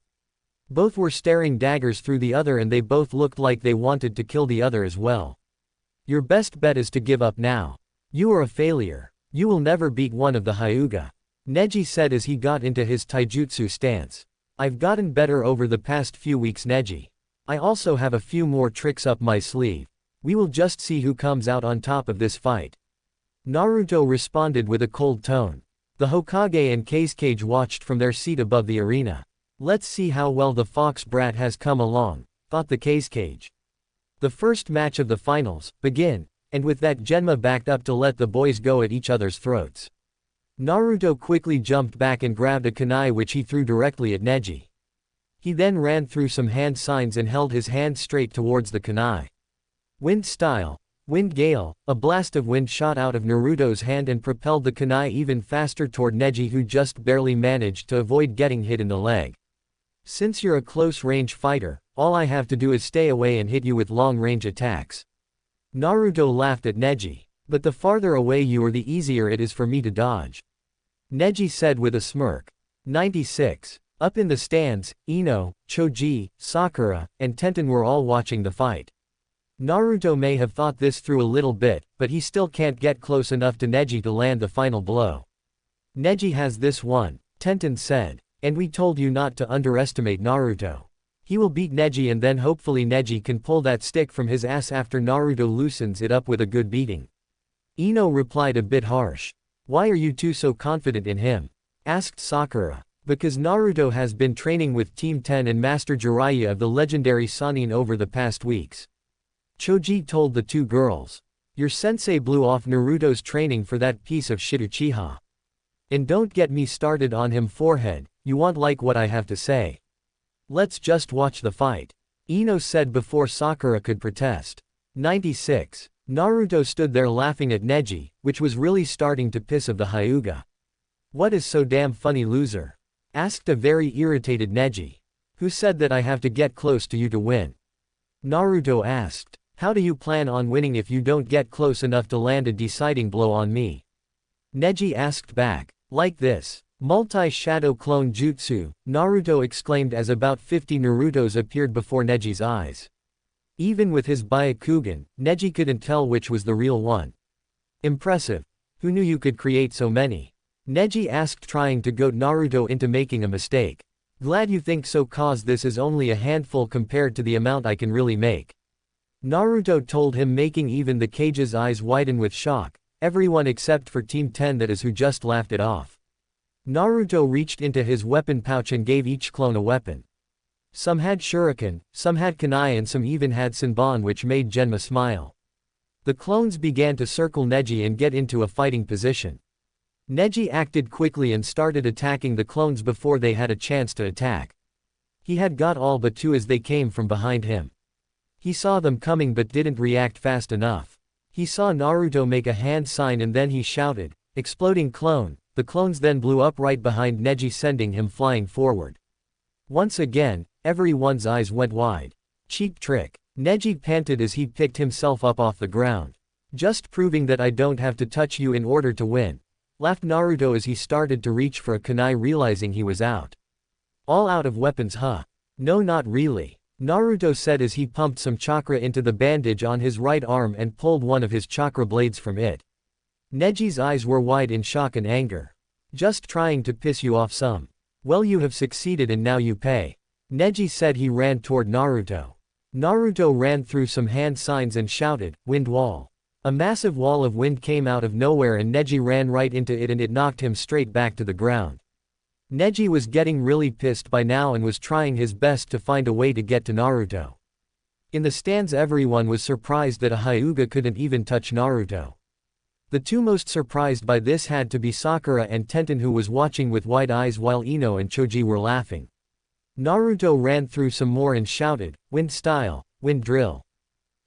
Both were staring daggers through the other and they both looked like they wanted to kill the other as well. Your best bet is to give up now. You are a failure. You will never beat one of the Hyuga. Neji said as he got into his taijutsu stance. I've gotten better over the past few weeks, Neji. I also have a few more tricks up my sleeve. We will just see who comes out on top of this fight. Naruto responded with a cold tone. The Hokage and Kazekage watched from their seat above the arena. Let's see how well the fox brat has come along, thought the Kazekage. The first match of the finals, begin, and with that Genma backed up to let the boys go at each other's throats. Naruto quickly jumped back and grabbed a kunai which he threw directly at Neji. He then ran through some hand signs and held his hand straight towards the kunai. Wind style, wind gale, a blast of wind shot out of Naruto's hand and propelled the kunai even faster toward Neji, who just barely managed to avoid getting hit in the leg. Since you're a close-range fighter, all I have to do is stay away and hit you with long-range attacks. Naruto laughed at Neji. But the farther away you are, the easier it is for me to dodge. Neji said with a smirk. 96. Up in the stands, Ino, Choji, Sakura, and Tenten were all watching the fight. Naruto may have thought this through a little bit, but he still can't get close enough to Neji to land the final blow. Neji has this one, Tenten said. And we told you not to underestimate Naruto. He will beat Neji and then hopefully Neji can pull that stick from his ass after Naruto loosens it up with a good beating. Ino replied a bit harsh. Why are you two so confident in him? Asked Sakura. Because Naruto has been training with Team 10 and Master Jiraiya of the legendary Sannin over the past weeks. Choji told the two girls. Your sensei blew off Naruto's training for that piece of shit Uchiha. And don't get me started on him forehead, you won't like what I have to say. Let's just watch the fight. Ino said before Sakura could protest. 96. Naruto stood there laughing at Neji, which was really starting to piss of the Hyuga. What is so damn funny, loser? Asked a very irritated Neji. Who said that I have to get close to you to win? Naruto asked. How do you plan on winning if you don't get close enough to land a deciding blow on me? Neji asked back. Like this. Multi-shadow clone jutsu, Naruto exclaimed as about 50 Narutos appeared before Neji's eyes. Even with his Byakugan, Neji couldn't tell which was the real one. Impressive. Who knew you could create so many? Neji asked, trying to goad Naruto into making a mistake. Glad you think so, cause this is only a handful compared to the amount I can really make. Naruto told him, making even the Kage's eyes widen with shock. Everyone except for Team 10, that is, who just laughed it off. Naruto reached into his weapon pouch and gave each clone a weapon. Some had shuriken, some had kunai and some even had senbon, which made Genma smile. The clones began to circle Neji and get into a fighting position. Neji acted quickly and started attacking the clones before they had a chance to attack. He had got all but two as they came from behind him. He saw them coming but didn't react fast enough. He saw Naruto make a hand sign and then he shouted, "Exploding clone." The clones then blew up right behind Neji, sending him flying forward. Once again, everyone's eyes went wide. Cheap trick. Neji panted as he picked himself up off the ground. Just proving that I don't have to touch you in order to win. Laughed Naruto as he started to reach for a kunai, realizing he was out. All out of weapons, huh? No, not really. Naruto said as he pumped some chakra into the bandage on his right arm and pulled one of his chakra blades from it. Neji's eyes were wide in shock and anger. Just trying to piss you off some. Well, you have succeeded and now you pay. Neji said. He ran toward Naruto. Naruto ran through some hand signs and shouted, "Wind wall." A massive wall of wind came out of nowhere and Neji ran right into it and it knocked him straight back to the ground. Neji was getting really pissed by now and was trying his best to find a way to get to Naruto. In the stands, everyone was surprised that a Hyuga couldn't even touch Naruto. The two most surprised by this had to be Sakura and Tenten, who was watching with wide eyes while Ino and Choji were laughing. Naruto ran through some more and shouted, "Wind style, wind drill."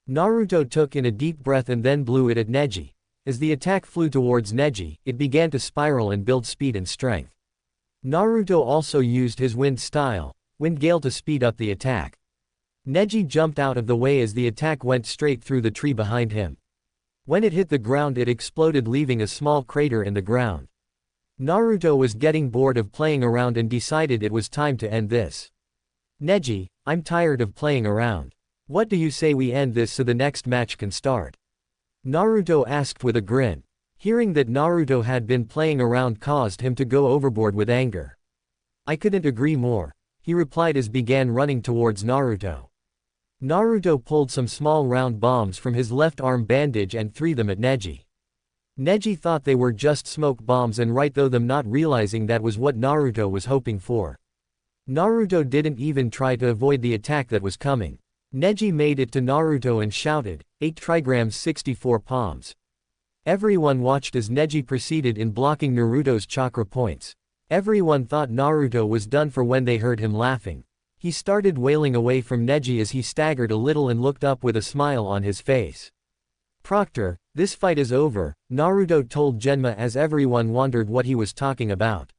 Naruto took in a deep breath and then blew it at Neji. As the attack flew towards Neji, it began to spiral and build speed and strength. Naruto also used his wind style, wind gale, to speed up the attack. Neji jumped out of the way as the attack went straight through the tree behind him. When it hit the ground it exploded, leaving a small crater in the ground. Naruto was getting bored of playing around and decided it was time to end this. Neji, I'm tired of playing around. What do you say we end this so the next match can start? Naruto asked with a grin. Hearing that Naruto had been playing around caused him to go overboard with anger. I couldn't agree more, he replied as began running towards Naruto. Naruto pulled some small round bombs from his left arm bandage and threw them at Neji. Neji thought they were just smoke bombs and right though them, not realizing that was what Naruto was hoping for. Naruto didn't even try to avoid the attack that was coming. Neji made it to Naruto and shouted, 8 trigrams 64 palms. Everyone watched as Neji proceeded in blocking Naruto's chakra points. Everyone thought Naruto was done for when they heard him laughing. He started wailing away from Neji as he staggered a little and looked up with a smile on his face. Proctor, this fight is over, Naruto told Genma as everyone wondered what he was talking about.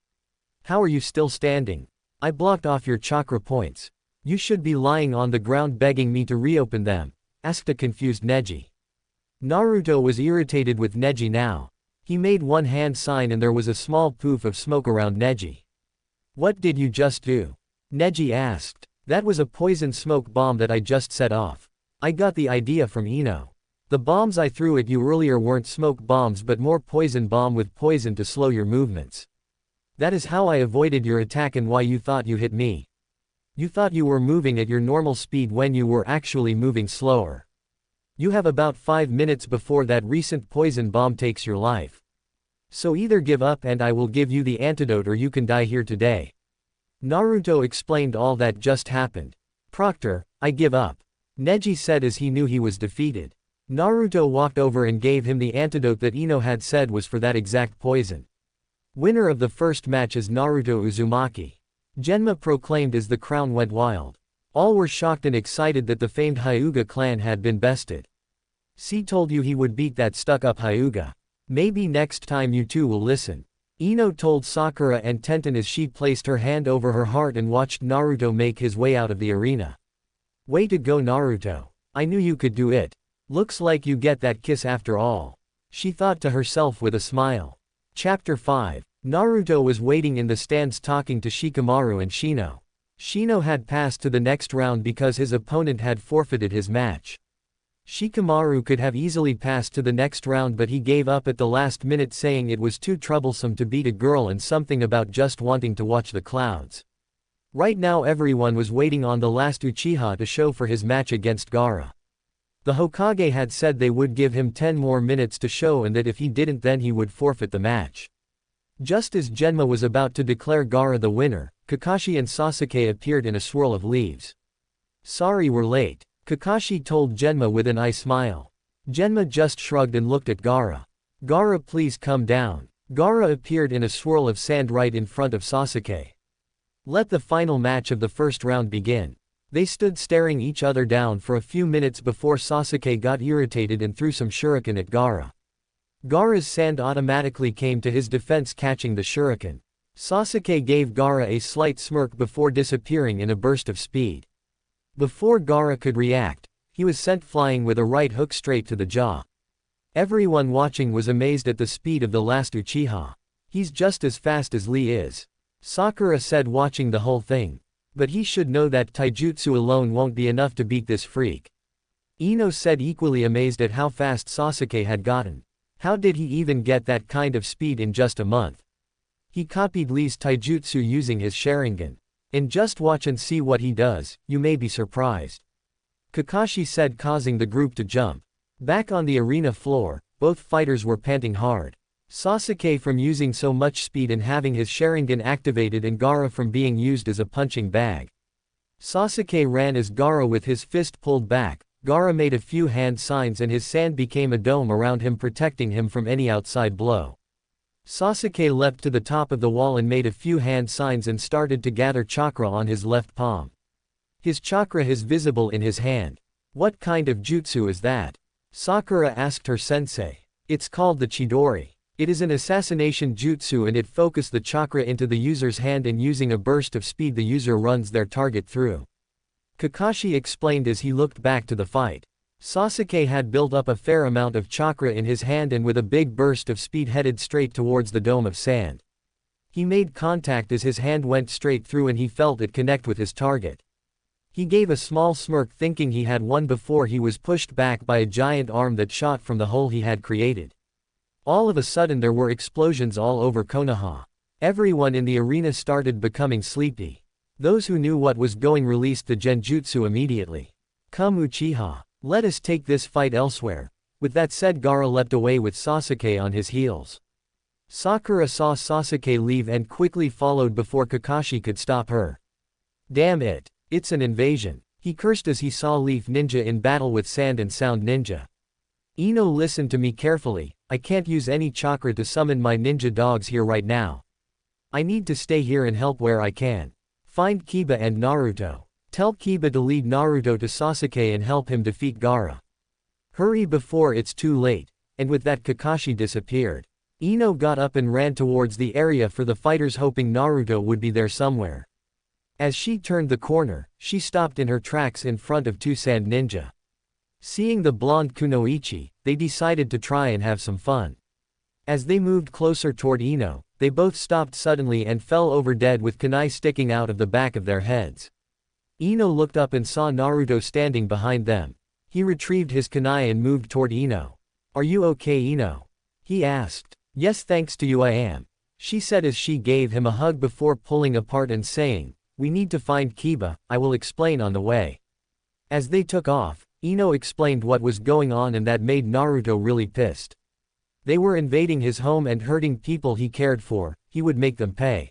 How are you still standing? I blocked off your chakra points. You should be lying on the ground begging me to reopen them, asked a confused Neji. Naruto was irritated with Neji now. He made one hand sign and there was a small poof of smoke around Neji. What did you just do? Neji asked. That was a poison smoke bomb that I just set off. I got the idea from Ino. The bombs I threw at you earlier weren't smoke bombs but more poison bomb with poison to slow your movements. That is how I avoided your attack and why you thought you hit me. You thought you were moving at your normal speed when you were actually moving slower. You have about 5 minutes before that recent poison bomb takes your life. So either give up and I will give you the antidote or you can die here today. Naruto explained all that just happened. Proctor, I give up. Neji said as he knew he was defeated. Naruto walked over and gave him the antidote that Ino had said was for that exact poison. Winner of the first match is Naruto Uzumaki. Genma proclaimed as the crowd went wild. All were shocked and excited that the famed Hyuga clan had been bested. C told you he would beat that stuck-up Hyuga. Maybe next time you two will listen. Ino told Sakura and Tenten as she placed her hand over her heart and watched Naruto make his way out of the arena. Way to go Naruto. I knew you could do it. Looks like you get that kiss after all. She thought to herself with a smile. Chapter 5. Naruto was waiting in the stands talking to Shikamaru and Shino. Shino had passed to the next round because his opponent had forfeited his match. Shikamaru could have easily passed to the next round but he gave up at the last minute saying it was too troublesome to beat a girl and something about just wanting to watch the clouds. Right now everyone was waiting on the last Uchiha to show for his match against Gaara. The Hokage had said they would give him 10 more minutes to show and that if he didn't then he would forfeit the match. Just as Genma was about to declare Gaara the winner, Kakashi and Sasuke appeared in a swirl of leaves. Sorry we're late, Kakashi told Genma with an eye smile. Genma just shrugged and looked at Gaara. Gaara, please come down. Gaara appeared in a swirl of sand right in front of Sasuke. Let the final match of the first round begin. They stood staring each other down for a few minutes before Sasuke got irritated and threw some shuriken at Gaara. Gaara's sand automatically came to his defense, catching the shuriken. Sasuke gave Gaara a slight smirk before disappearing in a burst of speed. Before Gaara could react, he was sent flying with a right hook straight to the jaw. Everyone watching was amazed at the speed of the last Uchiha. He's just as fast as Lee is. Sakura said, watching the whole thing. But he should know that taijutsu alone won't be enough to beat this freak. Ino said, equally amazed at how fast Sasuke had gotten. How did he even get that kind of speed in just a month? He copied Lee's taijutsu using his Sharingan. And just watch and see what he does, you may be surprised. Kakashi said, causing the group to jump. Back on the arena floor, both fighters were panting hard. Sasuke from using so much speed and having his Sharingan activated, and Gaara from being used as a punching bag. Sasuke ran as Gaara with his fist pulled back. Gaara made a few hand signs and his sand became a dome around him, protecting him from any outside blow. Sasuke leapt to the top of the wall and made a few hand signs and started to gather chakra on his left palm. His chakra is visible in his hand. What kind of jutsu is that? Sakura asked her sensei. It's called the Chidori. It is an assassination jutsu and it focuses the chakra into the user's hand, and using a burst of speed the user runs their target through. Kakashi explained as he looked back to the fight. Sasuke had built up a fair amount of chakra in his hand and with a big burst of speed headed straight towards the dome of sand. He made contact as his hand went straight through and he felt it connect with his target. He gave a small smirk thinking he had won before he was pushed back by a giant arm that shot from the hole he had created. All of a sudden there were explosions all over Konoha. Everyone in the arena started becoming sleepy. Those who knew what was going released the genjutsu immediately. Come Uchiha. Let us take this fight elsewhere. With that said, Gaara leapt away with Sasuke on his heels. Sakura saw Sasuke leave and quickly followed before Kakashi could stop her. Damn it. It's an invasion. He cursed as he saw Leaf Ninja in battle with Sand and Sound Ninja. Ino, listen to me carefully. I can't use any chakra to summon my ninja dogs here right now. I need to stay here and help where I can. Find Kiba and Naruto. Tell Kiba to lead Naruto to Sasuke and help him defeat Gaara. Hurry before it's too late. And with that, Kakashi disappeared. Ino got up and ran towards the area for the fighters, hoping Naruto would be there somewhere. As she turned the corner, she stopped in her tracks in front of two Sand Ninja. Seeing the blonde Kunoichi, they decided to try and have some fun. As they moved closer toward Ino, they both stopped suddenly and fell over dead with kunai sticking out of the back of their heads. Ino looked up and saw Naruto standing behind them. He retrieved his kunai and moved toward Ino. Are you okay, Ino? He asked. Yes, thanks to you I am. She said as she gave him a hug before pulling apart and saying, we need to find Kiba, I will explain on the way. As they took off, Ino explained what was going on and that made Naruto really pissed. They were invading his home and hurting people he cared for, he would make them pay.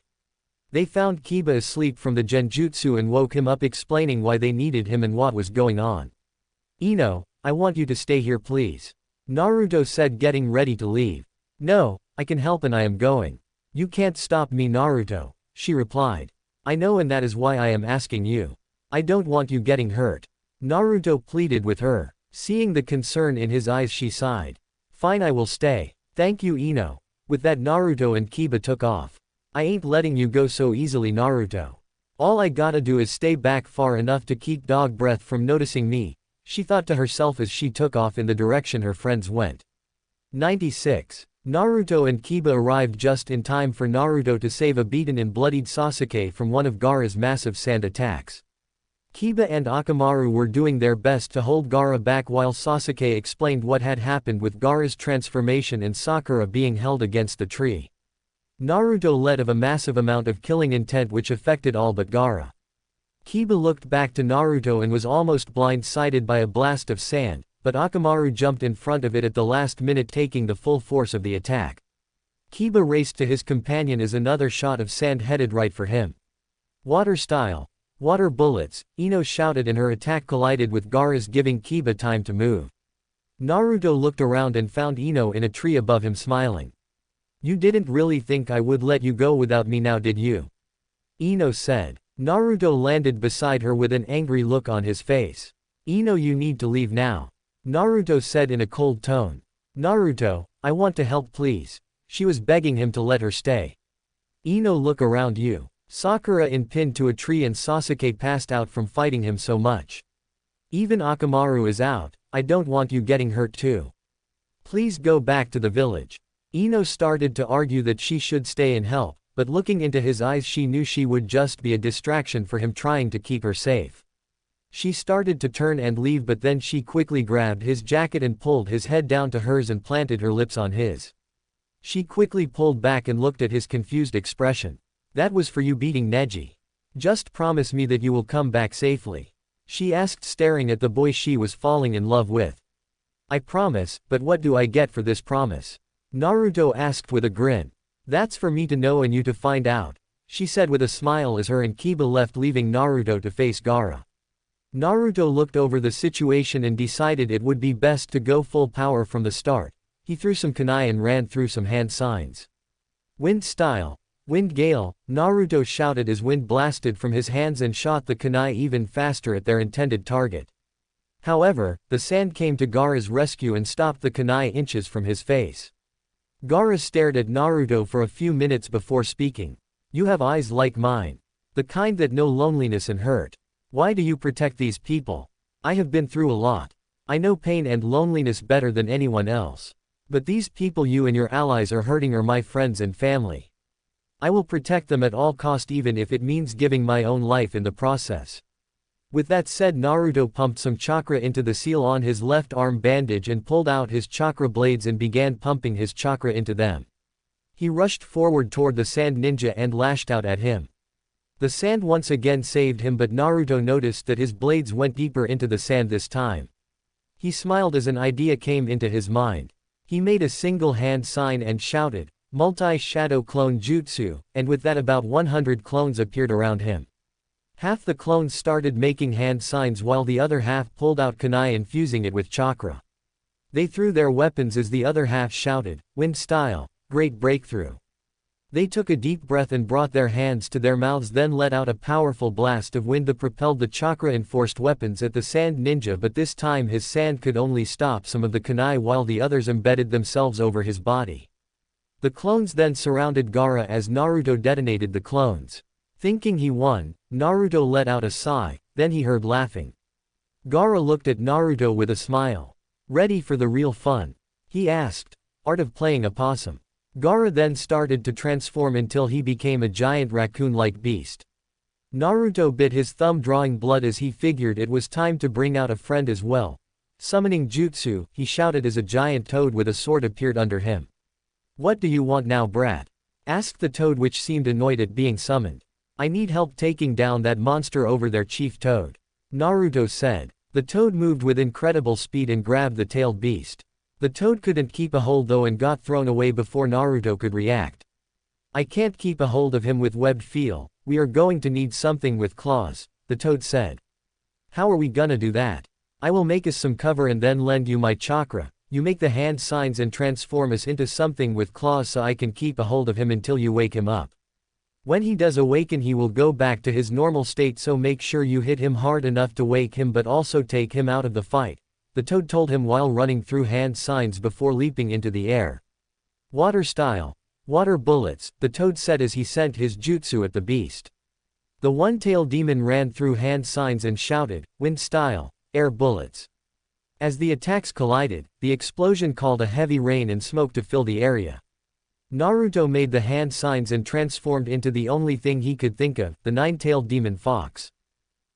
They found Kiba asleep from the genjutsu and woke him up explaining why they needed him and what was going on. Ino, I want you to stay here please. Naruto said, getting ready to leave. No, I can help and I am going. You can't stop me, Naruto, she replied. I know, and that is why I am asking you. I don't want you getting hurt. Naruto pleaded with her. Seeing the concern in his eyes, she sighed. Fine, I will stay. Thank you, Ino. With that, Naruto and Kiba took off. I ain't letting you go so easily, Naruto. All I gotta do is stay back far enough to keep Dog Breath from noticing me, she thought to herself as she took off in the direction her friends went. 96. Naruto and Kiba arrived just in time for Naruto to save a beaten and bloodied Sasuke from one of Gaara's massive sand attacks. Kiba and Akamaru were doing their best to hold Gaara back while Sasuke explained what had happened with Gaara's transformation and Sakura being held against the tree. Naruto led of a massive amount of killing intent which affected all but Gaara. Kiba looked back to Naruto and was almost blindsided by a blast of sand, but Akamaru jumped in front of it at the last minute, taking the full force of the attack. Kiba raced to his companion as another shot of sand headed right for him. Water style. Water bullets, Ino shouted, and her attack collided with Gaara's, giving Kiba time to move. Naruto looked around and found Ino in a tree above him, smiling. You didn't really think I would let you go without me now, did you? Ino said. Naruto landed beside her with an angry look on his face. Ino, you need to leave now. Naruto said in a cold tone. Naruto, I want to help please. She was begging him to let her stay. Ino, look around you. Sakura pinned to a tree and Sasuke passed out from fighting him so much. Even Akamaru is out, I don't want you getting hurt too. Please go back to the village. Ino started to argue that she should stay and help, but looking into his eyes she knew she would just be a distraction for him trying to keep her safe. She started to turn and leave, but then she quickly grabbed his jacket and pulled his head down to hers and planted her lips on his. She quickly pulled back and looked at his confused expression. That was for you beating Neji. Just promise me that you will come back safely. She asked, staring at the boy she was falling in love with. I promise, but what do I get for this promise? Naruto asked with a grin. That's for me to know and you to find out, she said with a smile as her and Kiba left, leaving Naruto to face Gaara. Naruto looked over the situation and decided it would be best to go full power from the start. He threw some kunai and ran through some hand signs. Wind style. Wind gale, Naruto shouted as wind blasted from his hands and shot the kunai even faster at their intended target. However, the sand came to Gaara's rescue and stopped the kunai inches from his face. Gaara stared at Naruto for a few minutes before speaking. You have eyes like mine. The kind that know loneliness and hurt. Why do you protect these people? I have been through a lot. I know pain and loneliness better than anyone else. But these people you and your allies are hurting are my friends and family. I will protect them at all cost even if it means giving my own life in the process. With that said, Naruto pumped some chakra into the seal on his left arm bandage and pulled out his chakra blades and began pumping his chakra into them. He rushed forward toward the sand ninja and lashed out at him. The sand once again saved him, but Naruto noticed that his blades went deeper into the sand this time. He smiled as an idea came into his mind. He made a single hand sign and shouted, "Multi-shadow clone jutsu," and with that about 100 clones appeared around him. Half the clones started making hand signs while the other half pulled out kunai infusing it with chakra. They threw their weapons as the other half shouted, "Wind style, great breakthrough." They took a deep breath and brought their hands to their mouths, then let out a powerful blast of wind that propelled the chakra-enforced weapons at the sand ninja, but this time his sand could only stop some of the kunai while the others embedded themselves over his body. The clones then surrounded Gaara as Naruto detonated the clones. Thinking he won, Naruto let out a sigh, then he heard laughing. Gaara looked at Naruto with a smile. "Ready for the real fun?" he asked. "Art of playing a possum." Gaara then started to transform until he became a giant raccoon-like beast. Naruto bit his thumb, drawing blood as he figured it was time to bring out a friend as well. Summoning jutsu, he shouted as a giant toad with a sword appeared under him. "What do you want now, brat?" asked the toad, which seemed annoyed at being summoned. "I need help taking down that monster over there, Chief Toad," Naruto said. The toad moved with incredible speed and grabbed the tailed beast. The toad couldn't keep a hold though and got thrown away before Naruto could react. "I can't keep a hold of him with webbed feel, we are going to need something with claws," the toad said. "How are we gonna do that?" "I will make us some cover and then lend you my chakra. You make the hand signs and transform us into something with claws so I can keep a hold of him until you wake him up. When he does awaken he will go back to his normal state, so make sure you hit him hard enough to wake him but also take him out of the fight," the toad told him while running through hand signs before leaping into the air. "Water style, water bullets," the toad said as he sent his jutsu at the beast. The one-tailed demon ran through hand signs and shouted, "Wind style, air bullets." As the attacks collided, the explosion caused a heavy rain and smoke to fill the area. Naruto made the hand signs and transformed into the only thing he could think of, the nine-tailed demon fox.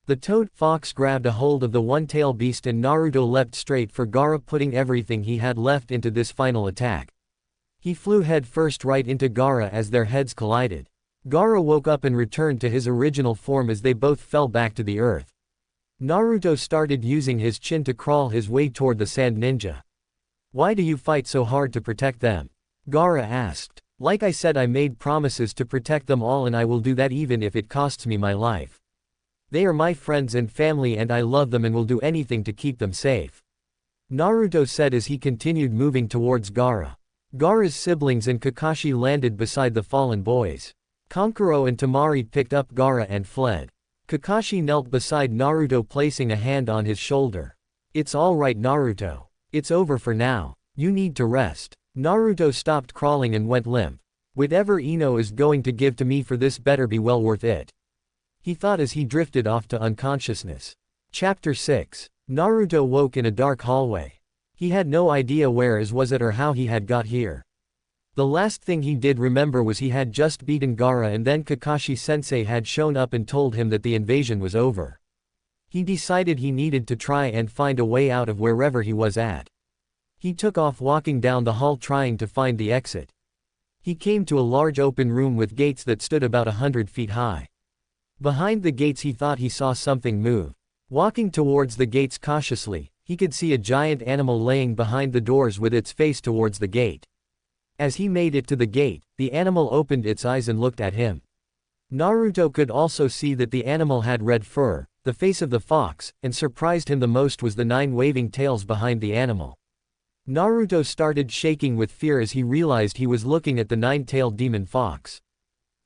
The toad fox grabbed a hold of the one-tailed beast and Naruto leapt straight for Gaara, putting everything he had left into this final attack. He flew head first right into Gaara as their heads collided. Gaara woke up and returned to his original form as they both fell back to the earth. Naruto started using his chin to crawl his way toward the sand ninja. "Why do you fight so hard to protect them?" Gaara asked. "Like I said, I made promises to protect them all and I will do that even if it costs me my life. They are my friends and family and I love them and will do anything to keep them safe," Naruto said as he continued moving towards Gaara. Gaara's siblings and Kakashi landed beside the fallen boys. Kankuro and Temari picked up Gaara and fled. Kakashi knelt beside Naruto, placing a hand on his shoulder. "It's all right, Naruto. It's over for now. You need to rest." Naruto stopped crawling and went limp. "Whatever Ino is going to give to me for this better be well worth it," he thought as he drifted off to unconsciousness. Chapter 6. Naruto woke in a dark hallway. He had no idea where his was at or how he had got here. The last thing he did remember was he had just beaten Gaara and then Kakashi-sensei had shown up and told him that the invasion was over. He decided he needed to try and find a way out of wherever he was at. He took off walking down the hall trying to find the exit. He came to a large open room with gates that stood about 100 feet high. Behind the gates he thought he saw something move. Walking towards the gates cautiously, he could see a giant animal laying behind the doors with its face towards the gate. As he made it to the gate, the animal opened its eyes and looked at him. Naruto could also see that the animal had red fur, the face of the fox, and surprised him the most was the 9 waving tails behind the animal. Naruto started shaking with fear as he realized he was looking at the 9-tailed demon fox.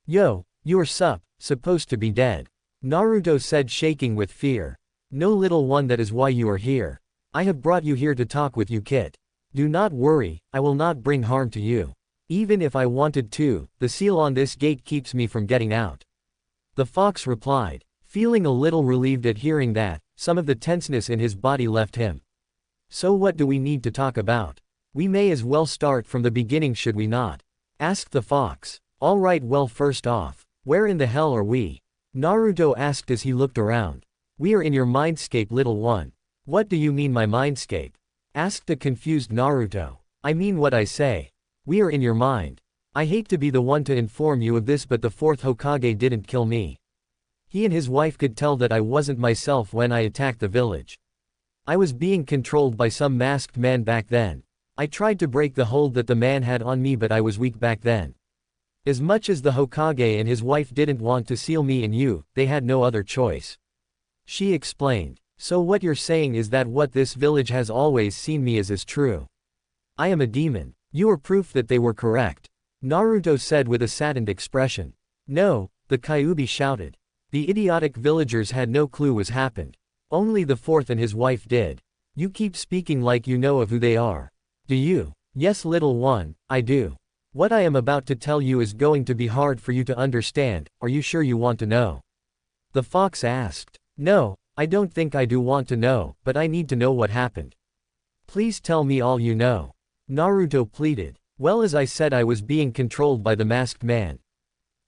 "Yo, you're supposed to be dead," Naruto said, shaking with fear. "No, little one, that is why you are here. I have brought you here to talk with you, kid. Do not worry, I will not bring harm to you. Even if I wanted to, the seal on this gate keeps me from getting out," the fox replied. Feeling a little relieved at hearing that, some of the tenseness in his body left him. So what do we need to talk about? We may as well start from the beginning, should we not? Asked the fox. Alright, well, first off, where in the hell are we? Naruto asked as he looked around. We are in your mindscape, little one. What do you mean, my mindscape? Asked the confused Naruto. I mean what I say. We are in your mind. I hate to be the one to inform you of this, but the fourth Hokage didn't kill me. He and his wife could tell that I wasn't myself when I attacked the village. I was being controlled by some masked man back then. I tried to break the hold that the man had on me, but I was weak back then. As much as the Hokage and his wife didn't want to seal me in you, they had no other choice. She explained. So what you're saying is that what this village has always seen me as is true. I am a demon. You are proof that they were correct. Naruto said with a saddened expression. No, the Kyuubi shouted. The idiotic villagers had no clue what happened. Only the fourth and his wife did. You keep speaking like you know of who they are. Do you? Yes, little one, I do. What I am about to tell you is going to be hard for you to understand. Are you sure you want to know? The fox asked. No, I don't think I do want to know, but I need to know what happened. Please tell me all you know. Naruto pleaded. Well, as I said, I was being controlled by the masked man.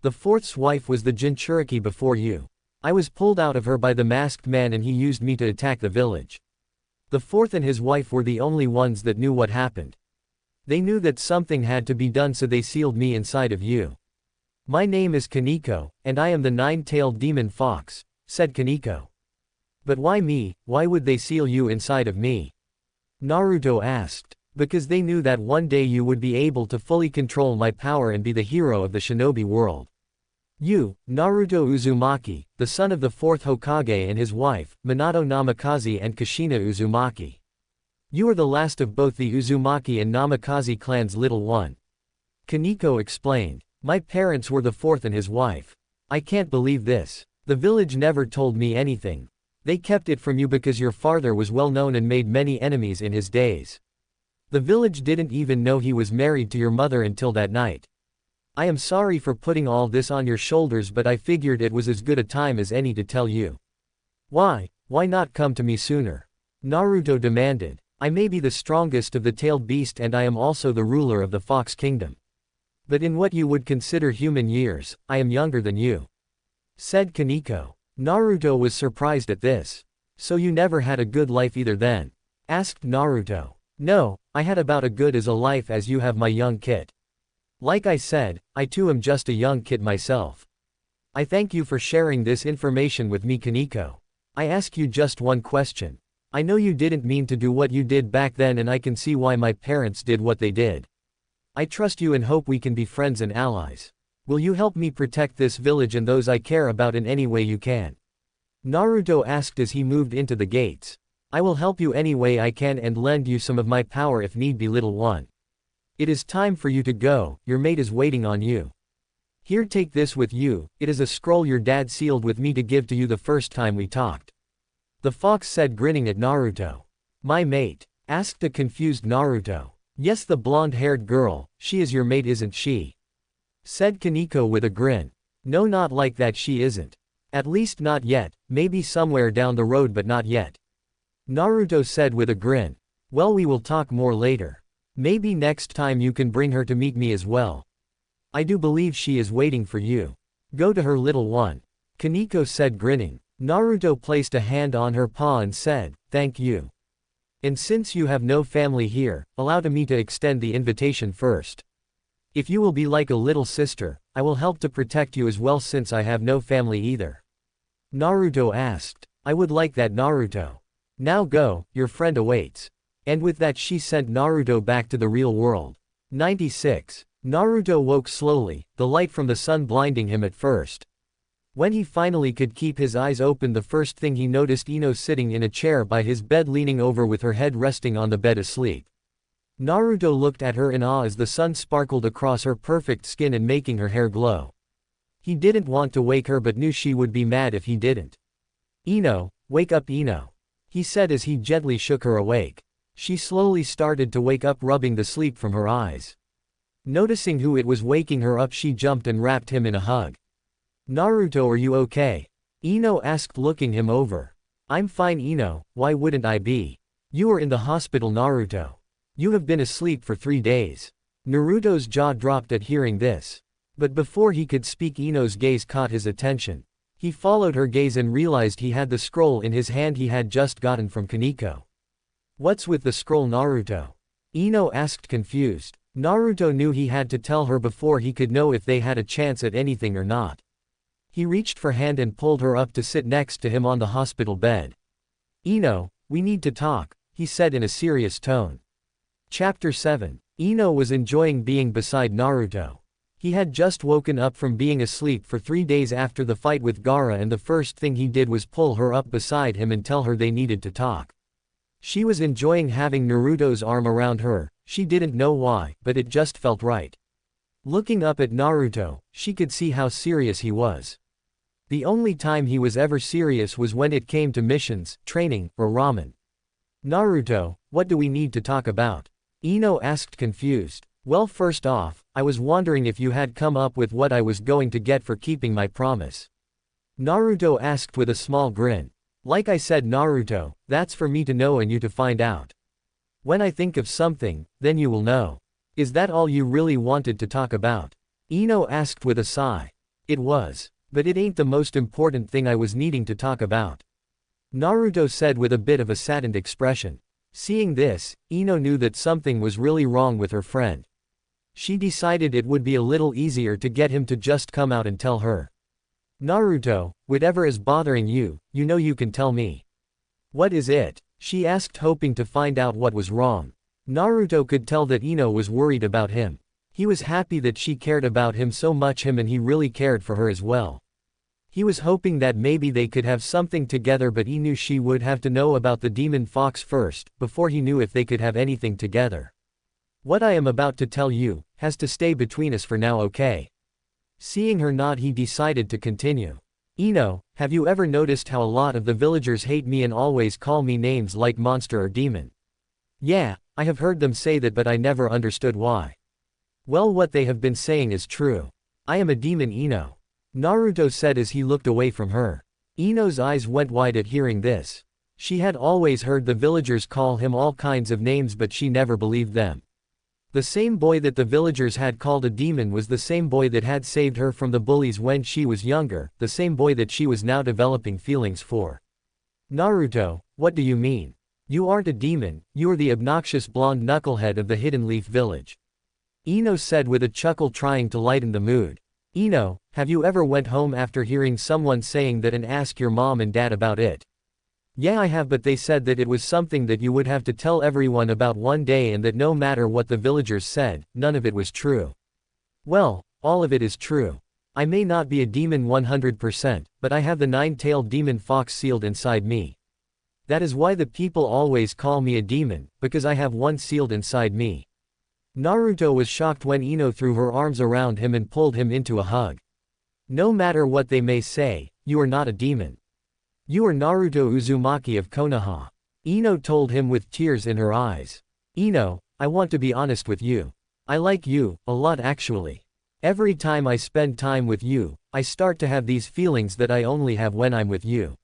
The fourth's wife was the Jinchuriki before you. I was pulled out of her by the masked man and he used me to attack the village. The fourth and his wife were the only ones that knew what happened. They knew that something had to be done, so they sealed me inside of you. My name is Kaneko, and I am the nine-tailed demon fox, said Kaneko. But why me? Why would they seal you inside of me? Naruto asked. Because they knew that one day you would be able to fully control my power and be the hero of the shinobi world. You, Naruto Uzumaki, the son of the fourth Hokage, and his wife, Minato Namikaze and Kushina Uzumaki. You are the last of both the Uzumaki and Namikaze clans, little one. Kaneko explained. My parents were the fourth and his wife. I can't believe this. The village never told me anything. They kept it from you because your father was well known and made many enemies in his days. The village didn't even know he was married to your mother until that night. I am sorry for putting all this on your shoulders, but I figured it was as good a time as any to tell you. Why not come to me sooner? Naruto demanded. I may be the strongest of the tailed beast and I am also the ruler of the Fox Kingdom. But in what you would consider human years, I am younger than you. Said Kaneko. Naruto was surprised at this. So you never had a good life either then? Asked Naruto. No, I had about as good as a life as you have, my young kid. Like I said, I too am just a young kid myself. I thank you for sharing this information with me, Kaneko. I ask you just one question. I know you didn't mean to do what you did back then, and I can see why my parents did what they did. I trust you and hope we can be friends and allies. Will you help me protect this village and those I care about in any way you can? Naruto asked as he moved into the gates. I will help you any way I can and lend you some of my power if need be, little one. It is time for you to go, your mate is waiting on you. Here, take this with you, it is a scroll your dad sealed with me to give to you the first time we talked. The fox said, grinning at Naruto. My mate? Asked the confused Naruto. Yes, the blonde-haired girl, she is your mate, isn't she? Said Kaneko with a grin. No, not like that, she isn't. At least not yet, maybe somewhere down the road, but not yet. Naruto said with a grin. Well, we will talk more later. Maybe next time you can bring her to meet me as well. I do believe she is waiting for you. Go to her, little one. Kaneko said, grinning. Naruto placed a hand on her paw and said, thank you. And since you have no family here, allow me to extend the invitation first. If you will be like a little sister, I will help to protect you as well, since I have no family either. Naruto asked. I would like that, Naruto. Now go, your friend awaits. And with that she sent Naruto back to the real world. 96. Naruto woke slowly, the light from the sun blinding him at first. When he finally could keep his eyes open, the first thing he noticed Ino sitting in a chair by his bed, leaning over with her head resting on the bed asleep. Naruto looked at her in awe as the sun sparkled across her perfect skin and making her hair glow. He didn't want to wake her but knew she would be mad if he didn't. Ino, wake up, Ino, he said as he gently shook her awake. She slowly started to wake up, rubbing the sleep from her eyes. Noticing who it was waking her up, she jumped and wrapped him in a hug. Naruto, are you okay? Ino asked, looking him over. I'm fine, Ino, why wouldn't I be? You are in the hospital, Naruto. You have been asleep for 3 days. Naruto's jaw dropped at hearing this. But before he could speak, Ino's gaze caught his attention. He followed her gaze and realized he had the scroll in his hand he had just gotten from Kaneko. What's with the scroll, Naruto? Ino asked, confused. Naruto knew he had to tell her before he could know if they had a chance at anything or not. He reached for hand and pulled her up to sit next to him on the hospital bed. Ino, we need to talk, he said in a serious tone. Chapter 7. Ino was enjoying being beside Naruto. He had just woken up from being asleep for 3 days after the fight with Gaara, and the first thing he did was pull her up beside him and tell her they needed to talk. She was enjoying having Naruto's arm around her, she didn't know why, but it just felt right. Looking up at Naruto, she could see how serious he was. The only time he was ever serious was when it came to missions, training, or ramen. Naruto, what do we need to talk about? Ino asked, confused. Well, first off, I was wondering if you had come up with what I was going to get for keeping my promise. Naruto asked with a small grin. Like I said, Naruto, that's for me to know and you to find out. When I think of something, then you will know. Is that all you really wanted to talk about? Ino asked with a sigh. It was. But it ain't the most important thing I was needing to talk about. Naruto said with a bit of a saddened expression. Seeing this, Ino knew that something was really wrong with her friend. She decided it would be a little easier to get him to just come out and tell her. Naruto, whatever is bothering you, you know you can tell me. What is it? She asked, hoping to find out what was wrong. Naruto could tell that Ino was worried about him. He was happy that she cared about him so much, and he really cared for her as well. He was hoping that maybe they could have something together, but he knew she would have to know about the demon fox first, before he knew if they could have anything together. What I am about to tell you has to stay between us for now, okay? Seeing her nod, he decided to continue. Ino, have you ever noticed how a lot of the villagers hate me and always call me names like monster or demon? Yeah, I have heard them say that, but I never understood why. Well, what they have been saying is true. I am a demon, Ino. Naruto said as he looked away from her. Ino's eyes went wide at hearing this. She had always heard the villagers call him all kinds of names, but she never believed them. The same boy that the villagers had called a demon was the same boy that had saved her from the bullies when she was younger, the same boy that she was now developing feelings for. Naruto, what do you mean? You aren't a demon, you are the obnoxious blonde knucklehead of the Hidden Leaf Village. Ino said with a chuckle, trying to lighten the mood. Ino, have you ever went home after hearing someone saying that and ask your mom and dad about it? Yeah, I have, but they said that it was something that you would have to tell everyone about one day, and that no matter what the villagers said, none of it was true. Well, all of it is true. I may not be a demon 100%, but I have the 9-tailed demon fox sealed inside me. That is why the people always call me a demon, because I have one sealed inside me. Naruto was shocked when Ino threw her arms around him and pulled him into a hug. No matter what they may say, you are not a demon. You are Naruto Uzumaki of Konoha. Ino told him with tears in her eyes. Ino, I want to be honest with you. I like you, a lot actually. Every time I spend time with you, I start to have these feelings that I only have when I'm with you.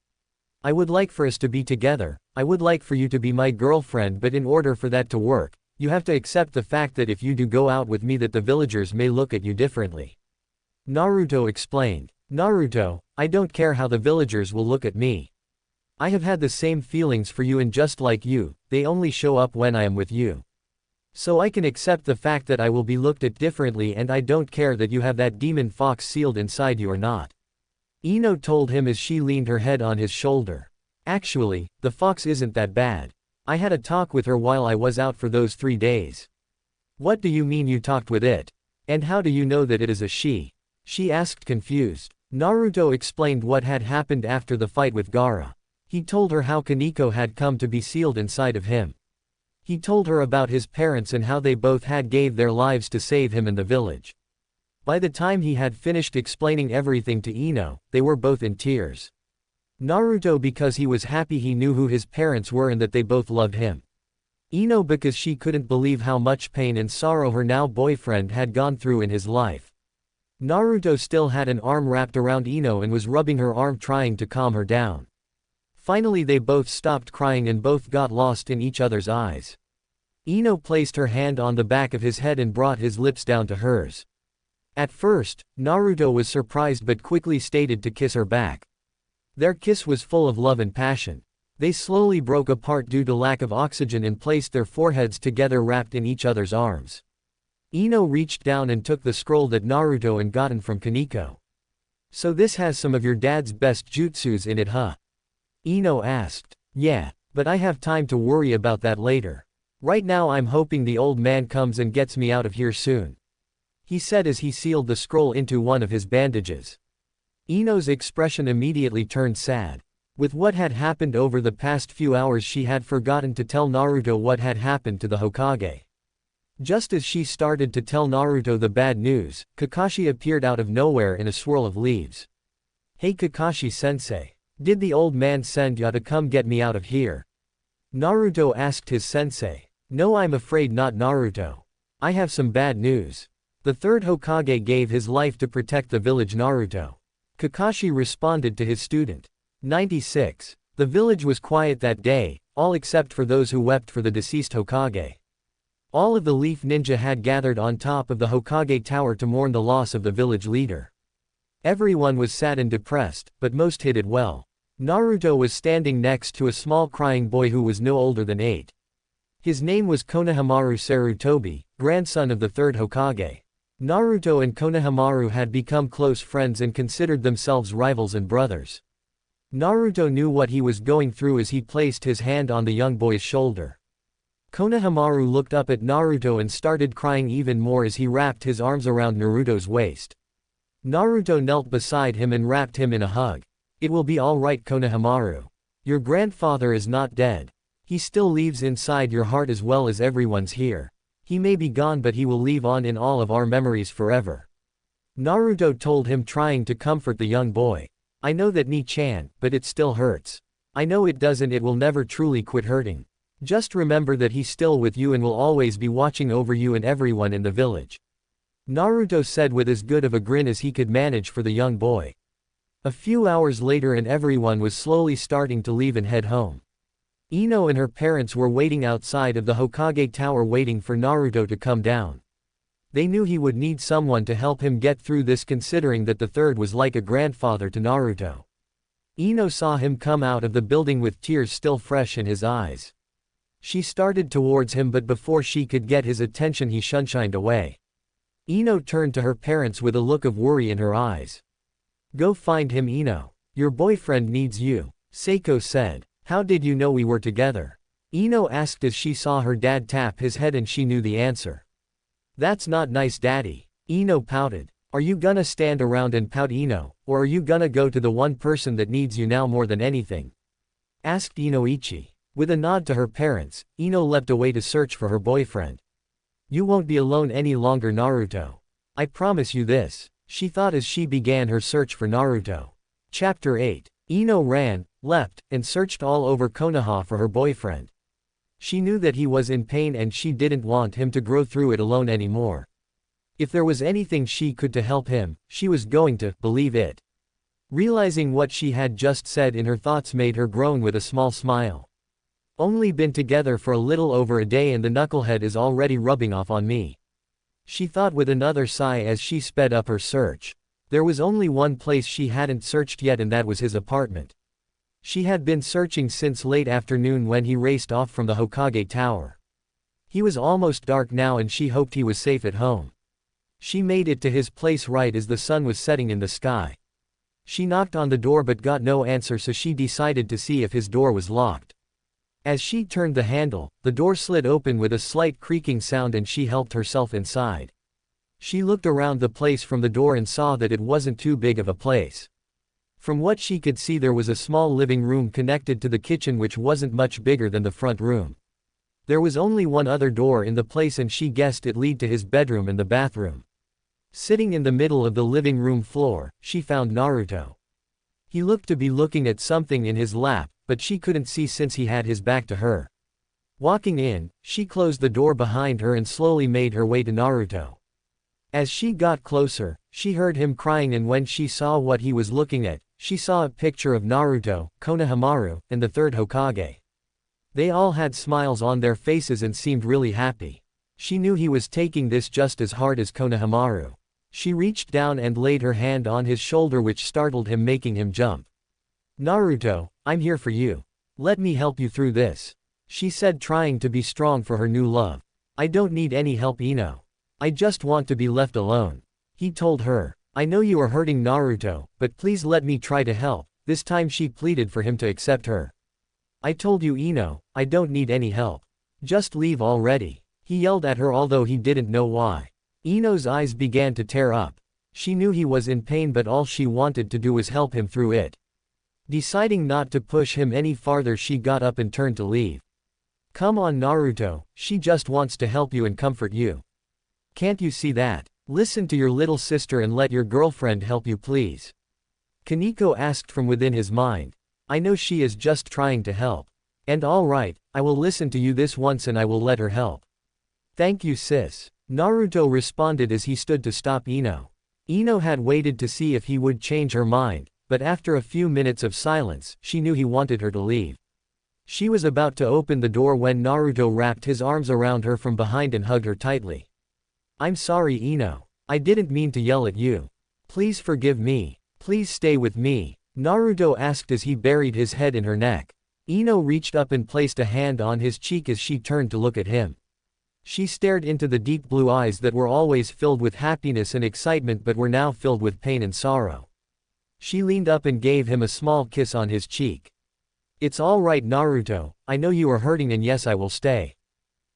I would like for us to be together, I would like for you to be my girlfriend, but in order for that to work, you have to accept the fact that if you do go out with me, that the villagers may look at you differently. Naruto explained. Naruto, I don't care how the villagers will look at me. I have had the same feelings for you, and just like you, they only show up when I am with you. So I can accept the fact that I will be looked at differently, and I don't care that you have that demon fox sealed inside you or not. Ino told him as she leaned her head on his shoulder. Actually, the fox isn't that bad. I had a talk with her while I was out for those 3 days. What do you mean you talked with it? And how do you know that it is a she? She asked, confused. Naruto explained what had happened after the fight with Gaara. He told her how Kaneko had come to be sealed inside of him. He told her about his parents and how they both had gave their lives to save him and the village. By the time he had finished explaining everything to Ino, they were both in tears. Naruto because he was happy he knew who his parents were and that they both loved him. Ino because she couldn't believe how much pain and sorrow her now boyfriend had gone through in his life. Naruto still had an arm wrapped around Ino and was rubbing her arm, trying to calm her down. Finally they both stopped crying and both got lost in each other's eyes. Ino placed her hand on the back of his head and brought his lips down to hers. At first, Naruto was surprised but quickly stated to kiss her back. Their kiss was full of love and passion. They slowly broke apart due to lack of oxygen and placed their foreheads together wrapped in each other's arms. Ino reached down and took the scroll that Naruto had gotten from Kaneko. "So this has some of your dad's best jutsus in it, huh?" Ino asked. "Yeah, but I have time to worry about that later. Right now I'm hoping the old man comes and gets me out of here soon," he said as he sealed the scroll into one of his bandages. Ino's expression immediately turned sad. With what had happened over the past few hours, she had forgotten to tell Naruto what had happened to the Hokage. Just as she started to tell Naruto the bad news, Kakashi appeared out of nowhere in a swirl of leaves. "Hey Kakashi-sensei. Did the old man send ya to come get me out of here?" Naruto asked his sensei. "No, I'm afraid not, Naruto. I have some bad news. The third Hokage gave his life to protect the village, Naruto," Kakashi responded to his student. 96. The village was quiet that day, all except for those who wept for the deceased Hokage. All of the Leaf Ninja had gathered on top of the Hokage tower to mourn the loss of the village leader. Everyone was sad and depressed, but most hid it well. Naruto was standing next to a small crying boy who was no older than 8. His name was Konohamaru Sarutobi, grandson of the third Hokage. Naruto and Konohamaru had become close friends and considered themselves rivals and brothers. Naruto knew what he was going through as he placed his hand on the young boy's shoulder. Konohamaru looked up at Naruto and started crying even more as he wrapped his arms around Naruto's waist. Naruto knelt beside him and wrapped him in a hug. "It will be all right, Konohamaru. Your grandfather is not dead. He still lives inside your heart as well as everyone's here. He may be gone but he will live on in all of our memories forever," Naruto told him, trying to comfort the young boy. "I know that, Ni-chan, but it still hurts. I know it does, and it will never truly quit hurting. Just remember that he's still with you and will always be watching over you and everyone in the village," Naruto said with as good of a grin as he could manage for the young boy. A few hours later and everyone was slowly starting to leave and head home. Ino and her parents were waiting outside of the Hokage tower waiting for Naruto to come down. They knew he would need someone to help him get through this, considering that the third was like a grandfather to Naruto. Ino saw him come out of the building with tears still fresh in his eyes. She started towards him, but before she could get his attention he shunshined away. Ino turned to her parents with a look of worry in her eyes. "Go find him, Ino. Your boyfriend needs you," Seiko said. "How did you know we were together?" Ino asked as she saw her dad tap his head, and she knew the answer. "That's not nice, Daddy," Ino pouted. "Are you gonna stand around and pout, Ino, or are you gonna go to the one person that needs you now more than anything?" asked Inoichi. With a nod to her parents, Ino leapt away to search for her boyfriend. "You won't be alone any longer, Naruto. I promise you this," she thought as she began her search for Naruto. Chapter 8. Ino ran, leapt, and searched all over Konoha for her boyfriend. She knew that he was in pain and she didn't want him to grow through it alone anymore. If there was anything she could to help him, she was going to believe it. Realizing what she had just said in her thoughts made her groan with a small smile. "Only been together for a little over a day and the knucklehead is already rubbing off on me," she thought with another sigh as she sped up her search. There was only one place she hadn't searched yet, and that was his apartment. She had been searching since late afternoon when he raced off from the Hokage tower. He was almost dark now and she hoped he was safe at home. She made it to his place right as the sun was setting in the sky. She knocked on the door but got no answer, so she decided to see if his door was locked. As she turned the handle, the door slid open with a slight creaking sound and she helped herself inside. She looked around the place from the door and saw that it wasn't too big of a place. From what she could see, there was a small living room connected to the kitchen which wasn't much bigger than the front room. There was only one other door in the place and she guessed it led to his bedroom and the bathroom. Sitting in the middle of the living room floor, she found Naruto. He looked to be looking at something in his lap, but she couldn't see since he had his back to her. Walking in, she closed the door behind her and slowly made her way to Naruto. As she got closer, she heard him crying, and when she saw what he was looking at, she saw a picture of Naruto, Konohamaru, and the third Hokage. They all had smiles on their faces and seemed really happy. She knew he was taking this just as hard as Konohamaru. She reached down and laid her hand on his shoulder, which startled him, making him jump. "Naruto, I'm here for you. Let me help you through this," she said, trying to be strong for her new love. "I don't need any help, Ino. I just want to be left alone," he told her. "I know you are hurting Naruto, but please let me try to help." This time she pleaded for him to accept her. "I told you, Ino, I don't need any help. Just leave already," he yelled at her, although he didn't know why. Ino's eyes began to tear up. She knew he was in pain, but all she wanted to do was help him through it. Deciding not to push him any farther, she got up and turned to leave. "Come on, Naruto, she just wants to help you and comfort you. Can't you see that? Listen to your little sister and let your girlfriend help you, please," Kaneko asked from within his mind. "I know she is just trying to help. And all right, I will listen to you this once and I will let her help." "Thank you, sis," Naruto responded as he stood to stop Ino. Ino had waited to see if he would change her mind, but after a few minutes of silence, she knew he wanted her to leave. She was about to open the door when Naruto wrapped his arms around her from behind and hugged her tightly. "I'm sorry, Ino. I didn't mean to yell at you. Please forgive me. Please stay with me," Naruto asked as he buried his head in her neck. Ino reached up and placed a hand on his cheek as she turned to look at him. She stared into the deep blue eyes that were always filled with happiness and excitement but were now filled with pain and sorrow. She leaned up and gave him a small kiss on his cheek. "It's all right, Naruto, I know you are hurting and yes, I will stay.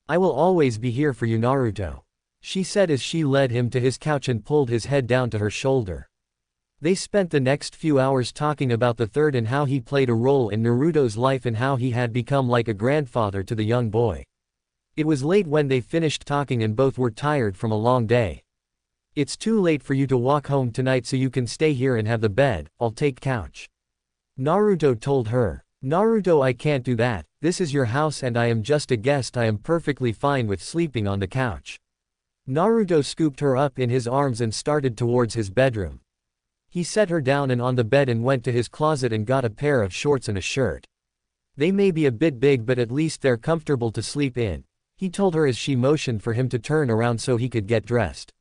I will always be here for you, Naruto," she said as she led him to his couch and pulled his head down to her shoulder. They spent the next few hours talking about the third and how he played a role in Naruto's life and how he had become like a grandfather to the young boy. It was late when they finished talking and both were tired from a long day. "It's too late for you to walk home tonight, so you can stay here and have the bed, I'll take couch," Naruto told her. "Naruto, I can't do that, this is your house and I am just a guest. I am perfectly fine with sleeping on the couch." Naruto scooped her up in his arms and started towards his bedroom. He set her down and on the bed and went to his closet and got a pair of shorts and a shirt. "They may be a bit big but at least they're comfortable to sleep in," he told her as she motioned for him to turn around so he could get dressed.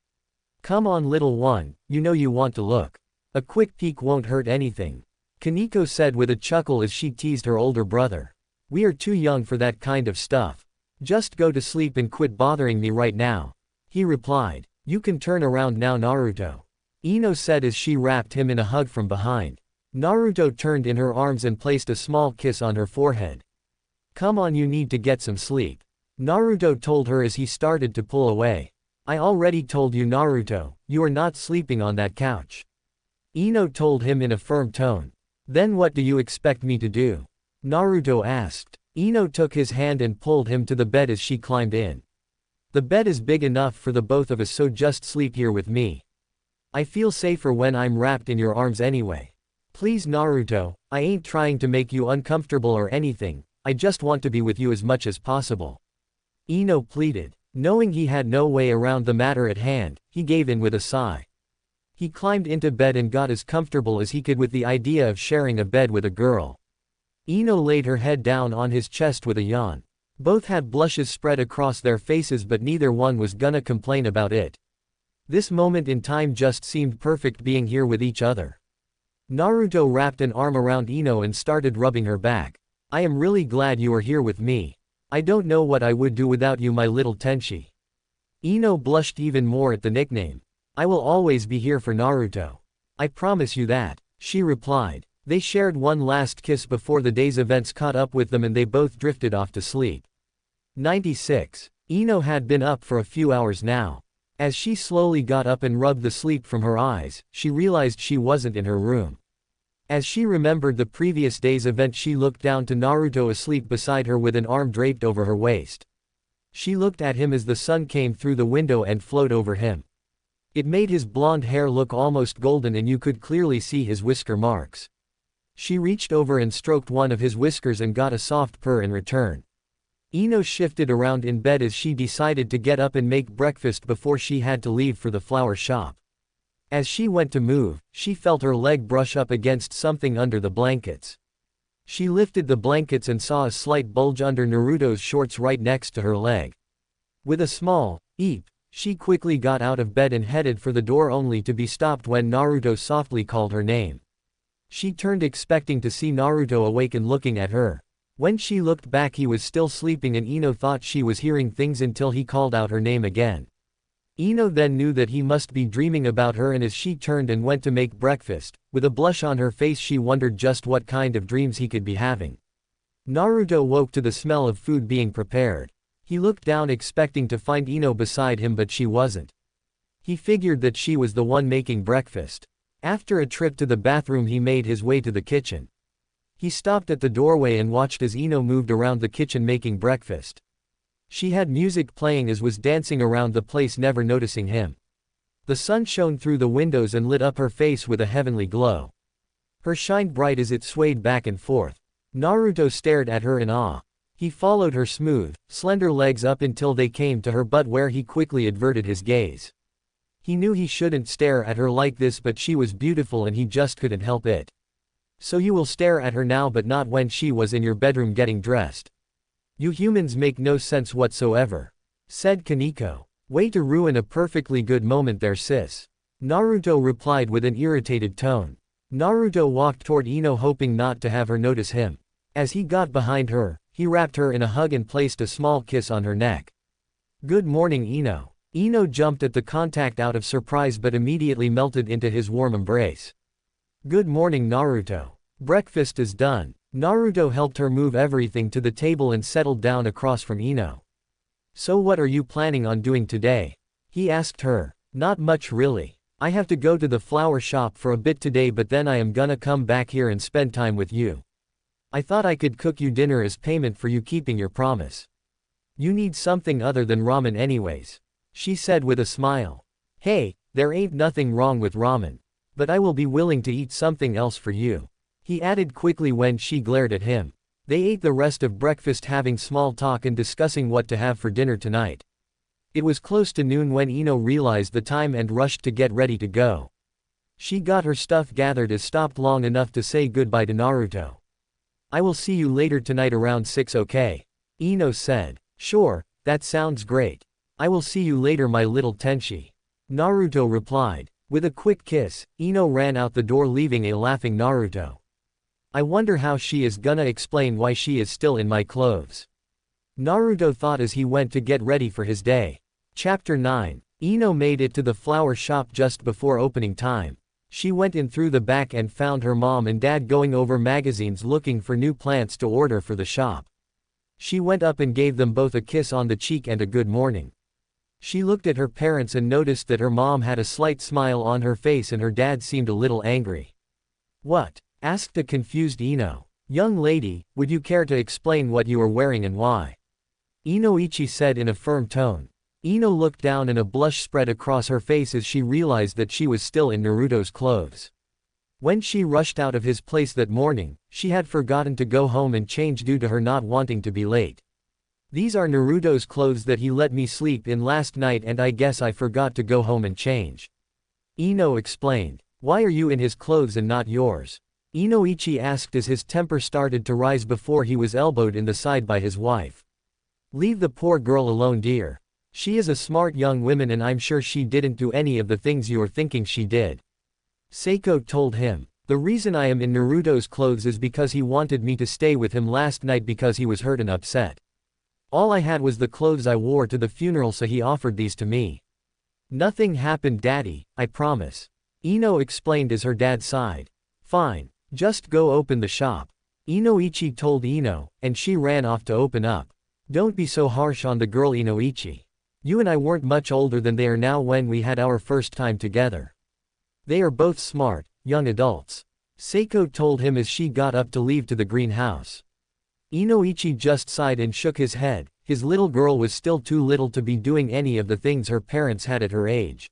"Come on, little one, you know you want to look. A quick peek won't hurt anything," Kaneko said with a chuckle as she teased her older brother. "We are too young for that kind of stuff. Just go to sleep and quit bothering me right now," he replied. "You can turn around now, Naruto," Ino said as she wrapped him in a hug from behind. Naruto turned in her arms and placed a small kiss on her forehead. "Come on, you need to get some sleep," Naruto told her as he started to pull away. "I already told you, Naruto, you are not sleeping on that couch," Ino told him in a firm tone. "Then what do you expect me to do?" Naruto asked. Ino took his hand and pulled him to the bed as she climbed in. "The bed is big enough for the both of us, so just sleep here with me. I feel safer when I'm wrapped in your arms anyway. Please, Naruto, I ain't trying to make you uncomfortable or anything, I just want to be with you as much as possible," Ino pleaded. Knowing he had no way around the matter at hand, he gave in with a sigh. He climbed into bed and got as comfortable as he could with the idea of sharing a bed with a girl. Ino laid her head down on his chest with a yawn. Both had blushes spread across their faces, but neither one was gonna complain about it. This moment in time just seemed perfect, being here with each other. Naruto wrapped an arm around Ino and started rubbing her back. "I am really glad you are here with me. I don't know what I would do without you, my little Tenchi." Ino blushed even more at the nickname. "I will always be here for Naruto. I promise you that," she replied. They shared one last kiss before the day's events caught up with them and they both drifted off to sleep. 96. Ino had been up for a few hours now. As she slowly got up and rubbed the sleep from her eyes, she realized she wasn't in her room. As she remembered the previous day's event, she looked down to Naruto asleep beside her with an arm draped over her waist. She looked at him as the sun came through the window and flowed over him. It made his blonde hair look almost golden and you could clearly see his whisker marks. She reached over and stroked one of his whiskers and got a soft purr in return. Ino shifted around in bed as she decided to get up and make breakfast before she had to leave for the flower shop. As she went to move, she felt her leg brush up against something under the blankets. She lifted the blankets and saw a slight bulge under Naruto's shorts right next to her leg. With a small eep, she quickly got out of bed and headed for the door only to be stopped when Naruto softly called her name. She turned expecting to see Naruto awake and looking at her. When she looked back he was still sleeping and Ino thought she was hearing things until he called out her name again. Ino then knew that he must be dreaming about her, and as she turned and went to make breakfast, with a blush on her face she wondered just what kind of dreams he could be having. Naruto woke to the smell of food being prepared. He looked down expecting to find Ino beside him, but she wasn't. He figured that she was the one making breakfast. After a trip to the bathroom he made his way to the kitchen. He stopped at the doorway and watched as Ino moved around the kitchen making breakfast. She had music playing as was dancing around the place, never noticing him. The sun shone through the windows and lit up her face with a heavenly glow. Her shined bright as it swayed back and forth. Naruto stared at her in awe. He followed her smooth, slender legs up until they came to her butt, where he quickly averted his gaze. He knew he shouldn't stare at her like this, but she was beautiful and he just couldn't help it. So you will stare at her now, but not when she was in your bedroom getting dressed. You humans make no sense whatsoever, said Kaneko. Way to ruin a perfectly good moment there, sis. Naruto replied with an irritated tone. Naruto walked toward Ino hoping not to have her notice him. As he got behind her, he wrapped her in a hug and placed a small kiss on her neck. Good morning, Ino. Ino jumped at the contact out of surprise but immediately melted into his warm embrace. Good morning, Naruto. Breakfast is done. Naruto helped her move everything to the table and settled down across from Ino. So what are you planning on doing today? He asked her. Not much really. I have to go to the flower shop for a bit today, but then I am gonna come back here and spend time with you. I thought I could cook you dinner as payment for you keeping your promise. You need something other than ramen anyways, she said with a smile. Hey, there ain't nothing wrong with ramen. But I will be willing to eat something else for you, he added quickly when she glared at him. They ate the rest of breakfast having small talk and discussing what to have for dinner tonight. It was close to noon when Ino realized the time and rushed to get ready to go. She got her stuff gathered and stopped long enough to say goodbye to Naruto. I will see you later tonight around 6, okay? Ino said. Sure, that sounds great. I will see you later, my little Tenshi. Naruto replied. With a quick kiss, Ino ran out the door leaving a laughing Naruto. I wonder how she is gonna explain why she is still in my clothes, Naruto thought as he went to get ready for his day. Chapter 9. Ino made it to the flower shop just before opening time. She went in through the back and found her mom and dad going over magazines looking for new plants to order for the shop. She went up and gave them both a kiss on the cheek and a good morning. She looked at her parents and noticed that her mom had a slight smile on her face and her dad seemed a little angry. What? Asked a confused Ino. Young lady, would you care to explain what you are wearing and why? Inoichi said in a firm tone. Ino looked down and a blush spread across her face as she realized that she was still in Naruto's clothes. When she rushed out of his place that morning, she had forgotten to go home and change due to her not wanting to be late. These are Naruto's clothes that he let me sleep in last night and I guess I forgot to go home and change. Ino explained. Why are you in his clothes and not yours? Inoichi asked as his temper started to rise before he was elbowed in the side by his wife. Leave the poor girl alone, dear. She is a smart young woman and I'm sure she didn't do any of the things you are thinking she did. Seiko told him. The reason I am in Naruto's clothes is because he wanted me to stay with him last night because he was hurt and upset. All I had was the clothes I wore to the funeral, so he offered these to me. Nothing happened, Daddy, I promise. Ino explained as her dad sighed. Fine. Just go open the shop. Inoichi told Ino, and she ran off to open up. Don't be so harsh on the girl, Inoichi. You and I weren't much older than they are now when we had our first time together. They are both smart, young adults. Seiko told him as she got up to leave to the greenhouse. Inoichi just sighed and shook his head. His little girl was still too little to be doing any of the things her parents had at her age.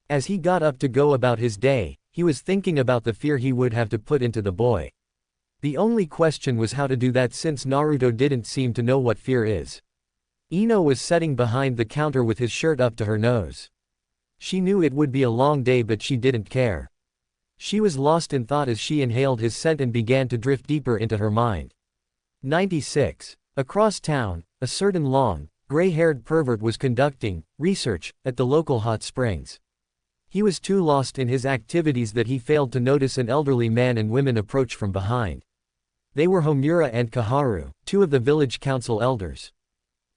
As he got up to go about his day, he was thinking about the fear he would have to put into the boy. The only question was how to do that, since Naruto didn't seem to know what fear is. Ino was sitting behind the counter with his shirt up to her nose. She knew it would be a long day but she didn't care. She was lost in thought as she inhaled his scent and began to drift deeper into her mind. 96. Across town, a certain long, gray-haired pervert was conducting research at the local hot springs. He was too lost in his activities that he failed to notice an elderly man and women approach from behind. They were Homura and Kaharu, two of the village council elders.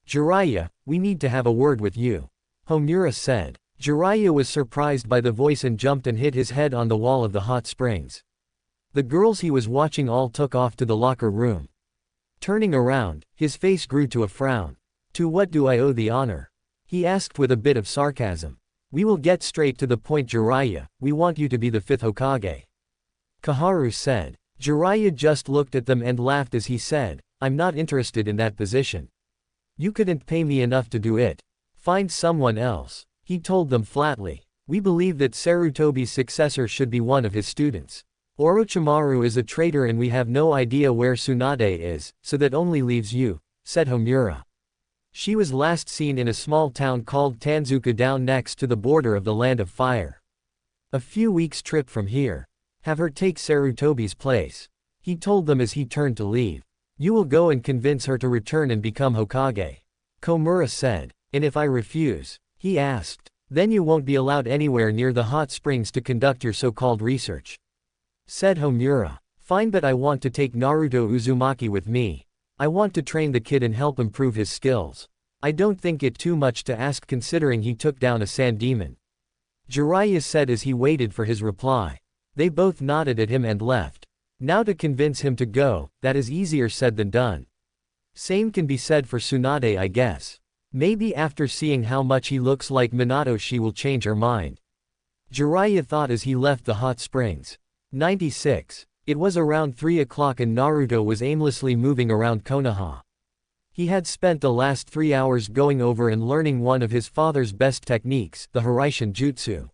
"Jiraiya, we need to have a word with you," Homura said. Jiraiya was surprised by the voice and jumped and hit his head on the wall of the hot springs. The girls he was watching all took off to the locker room. Turning around, his face grew to a frown. "To what do I owe the honor?" he asked with a bit of sarcasm. "We will get straight to the point, Jiraiya, we want you to be the 5th Hokage," Kaharu said. Jiraiya just looked at them and laughed as he said, "I'm not interested in that position. You couldn't pay me enough to do it. Find someone else," he told them flatly. "We believe that Sarutobi's successor should be one of his students. Orochimaru is a traitor and we have no idea where Tsunade is, so that only leaves you," said Homura. She was last seen in a small town called Tanzuka down next to the border of the Land of Fire. "A few weeks' trip from here. Have her take Sarutobi's place," he told them as he turned to leave. "You will go and convince her to return and become Hokage," Komura said. "And if I refuse?" he asked. "Then you won't be allowed anywhere near the hot springs to conduct your so-called research," said Homura. "Fine, but I want to take Naruto Uzumaki with me. I want to train the kid and help improve his skills. I don't think it too much to ask considering he took down a sand demon," Jiraiya said as he waited for his reply. They both nodded at him and left. Now to convince him to go, that is easier said than done. Same can be said for Tsunade, I guess. Maybe after seeing how much he looks like Minato she will change her mind, Jiraiya thought as he left the hot springs. 96. It was around 3 o'clock and Naruto was aimlessly moving around Konoha. He had spent the last 3 hours going over and learning one of his father's best techniques, the Hiraishin Jutsu.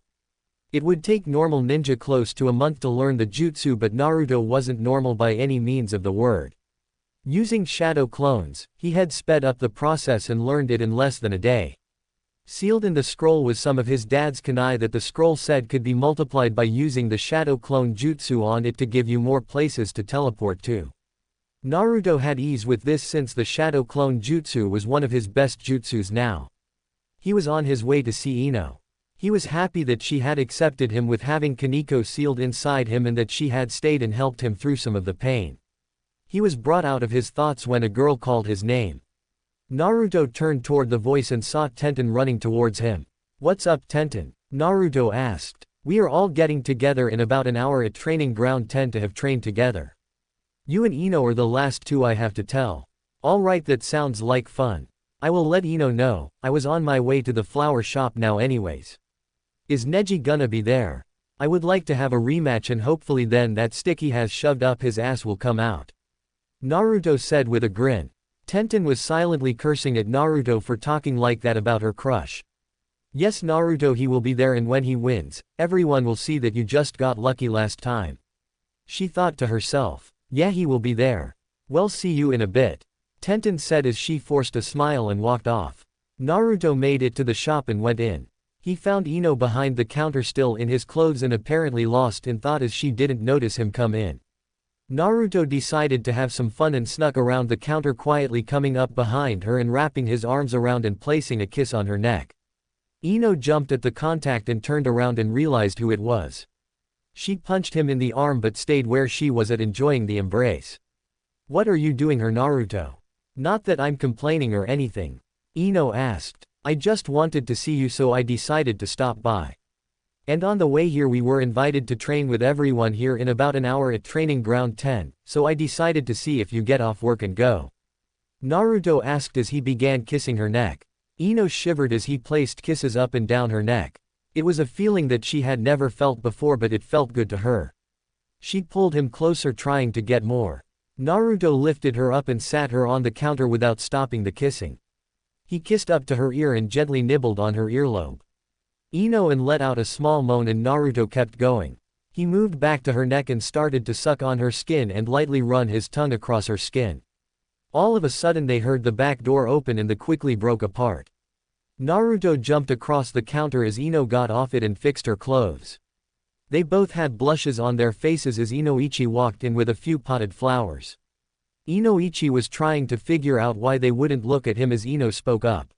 It would take normal ninja close to a month to learn the jutsu, but Naruto wasn't normal by any means of the word. Using shadow clones, he had sped up the process and learned it in less than a day. Sealed in the scroll was some of his dad's kunai that the scroll said could be multiplied by using the shadow clone jutsu on it to give you more places to teleport to. Naruto had ease with this since the shadow clone jutsu was one of his best jutsus now. He was on his way to see Ino. He was happy that she had accepted him with having Kaneko sealed inside him and that she had stayed and helped him through some of the pain. He was brought out of his thoughts when a girl called his name. Naruto turned toward the voice and saw Tenten running towards him. "What's up, Tenten?" Naruto asked. "We are all getting together in about an hour at Training Ground 10 to have trained together. You and Ino are the last two I have to tell." "All right, that sounds like fun. I will let Ino know. I was on my way to the flower shop now anyways." "Is Neji gonna be there? I would like to have a rematch and hopefully then that stick he has shoved up his ass will come out," Naruto said with a grin. Tenten was silently cursing at Naruto for talking like that about her crush. "Yes, Naruto, he will be there, and when he wins, everyone will see that you just got lucky last time," she thought to herself. "Yeah, he will be there. Well, see you in a bit," Tenten said as she forced a smile and walked off. Naruto made it to the shop and went in. He found Ino behind the counter still in his clothes and apparently lost in thought as she didn't notice him come in. Naruto decided to have some fun and snuck around the counter quietly, coming up behind her and wrapping his arms around and placing a kiss on her neck. Ino jumped at the contact and turned around and realized who it was. She punched him in the arm but stayed where she was at, enjoying the embrace. "What are you doing here, Naruto?" "Not that I'm complaining or anything," Ino asked. "I just wanted to see you, so I decided to stop by. And on the way here we were invited to train with everyone here in about an hour at Training Ground 10, so I decided to see if you get off work and go," Naruto asked as he began kissing her neck. Ino shivered as he placed kisses up and down her neck. It was a feeling that she had never felt before, but it felt good to her. She pulled him closer, trying to get more. Naruto lifted her up and sat her on the counter without stopping the kissing. He kissed up to her ear and gently nibbled on her earlobe. Ino and let out a small moan and Naruto kept going. He moved back to her neck and started to suck on her skin and lightly run his tongue across her skin. All of a sudden they heard the back door open and the quickly broke apart. Naruto jumped across the counter as Ino got off it and fixed her clothes. They both had blushes on their faces as Inoichi walked in with a few potted flowers. Inoichi was trying to figure out why they wouldn't look at him as Ino spoke up.